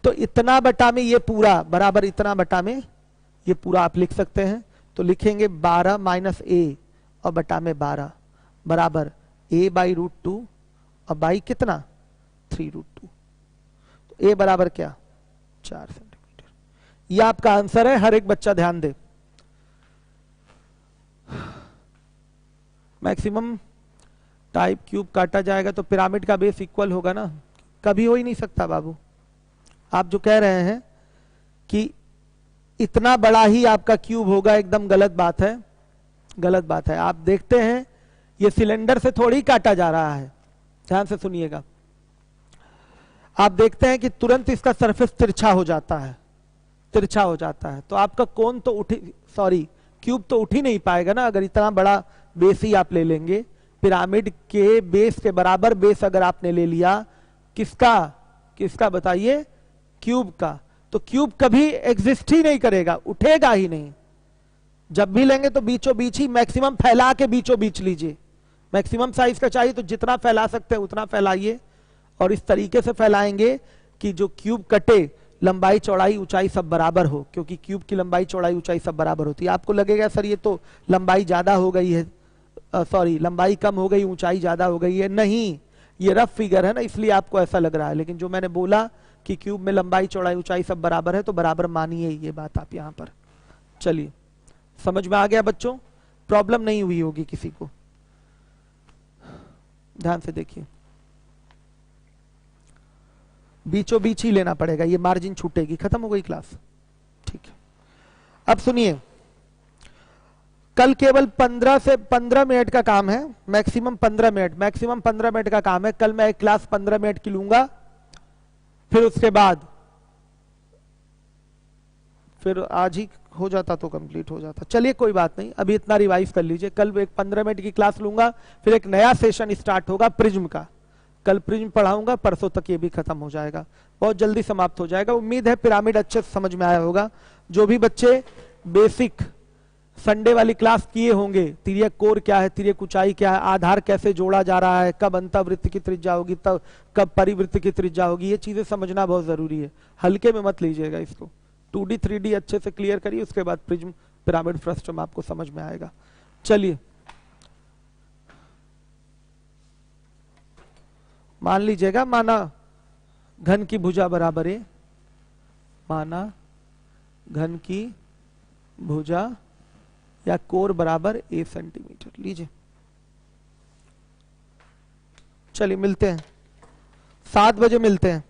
तो इतना बटा में ये पूरा बराबर इतना बटा में ये पूरा आप लिख सकते हैं। तो लिखेंगे 12 माइनस a और बटा में 12 बराबर a/√2 और बाई कितना 3√2। तो a बराबर क्या 4 सेंटीमीटर। ये आपका आंसर है, हर एक बच्चा ध्यान दे। मैक्सिमम टाइप क्यूब काटा जाएगा तो पिरामिड का बेस इक्वल होगा ना, कभी हो ही नहीं सकता बाबू। आप जो कह रहे हैं कि इतना बड़ा ही आपका क्यूब होगा, एकदम गलत बात है, गलत बात है। आप देखते हैं ये सिलेंडर से थोड़ी काटा जा रहा है, ध्यान से सुनिएगा। आप देखते हैं कि तुरंत इसका सरफेस तिरछा हो जाता है, तिरछा हो जाता है, तो आपका कोन तो क्यूब तो उठ ही नहीं पाएगा ना अगर इतना बड़ा बेस ही आप ले लेंगे। पिरामिड के बेस के बराबर बेस अगर आपने ले लिया, किसका बताइए, क्यूब का, तो क्यूब कभी एग्जिस्ट ही नहीं करेगा, उठेगा ही नहीं। जब भी लेंगे तो बीचों बीच ही मैक्सिमम फैला के बीचों बीच लीजिए। मैक्सिमम साइज का चाहिए तो जितना फैला सकते हैं उतना फैलाइए, और इस तरीके से फैलाएंगे कि जो क्यूब कटे लंबाई चौड़ाई ऊंचाई सब बराबर हो, क्योंकि क्यूब की लंबाई चौड़ाई ऊंचाई सब बराबर होती है। आपको लगेगा सर ये तो लंबाई ज्यादा हो गई है, सॉरी लंबाई कम हो गई ऊंचाई ज्यादा हो गई है, नहीं, ये रफ फिगर है ना इसलिए आपको ऐसा लग रहा है। लेकिन जो मैंने बोला कि क्यूब में लंबाई चौड़ाई ऊंचाई सब बराबर है तो बराबर मानिए ये बात आप यहां पर। चलिए समझ में आ गया बच्चों, प्रॉब्लम नहीं हुई होगी किसी को, ध्यान से देखिए। बीचों बीच ही लेना पड़ेगा, ये मार्जिन छूटेगी, खत्म हो गई क्लास, ठीक है। अब सुनिए, कल केवल 15 मिनट का काम है, मैक्सिमम 15 मिनट का काम है। कल मैं एक क्लास 15 मिनट की लूंगा, फिर उसके बाद फिर आज ही हो जाता तो कंप्लीट हो जाता। चलिए कोई बात नहीं, अभी इतना रिवाइज कर लीजिए। कल एक 15 मिनट की क्लास लूंगा, फिर एक नया सेशन स्टार्ट होगा प्रिज्म का। कल प्रिज्म पढ़ाऊंगा, परसों तक ये भी खत्म हो जाएगा, बहुत जल्दी समाप्त हो जाएगा। उम्मीद है पिरामिड अच्छे से समझ में आया होगा। जो भी बच्चे बेसिक संडे वाली क्लास किए होंगे, तिर्यक कोर क्या है, तिर्यक ऊंचाई क्या है, आधार कैसे जोड़ा जा रहा है, कब अंतःवृत्त की त्रिज्या होगी, तब कब परिवृत्त की त्रिज्या होगी, ये चीजें समझना बहुत जरूरी है। हल्के में मत लीजिएगा इसको। 2D 3D अच्छे से क्लियर करिए, उसके बाद प्रिज्म पिरामिड फ्रस्टम आपको समझ में आएगा। चलिए मान लीजिएगा, माना घन की भुजा बराबर है, माना घन की भुजा या कोर बराबर a सेंटीमीटर लीजिए। चलिए मिलते हैं 7 बजे मिलते हैं।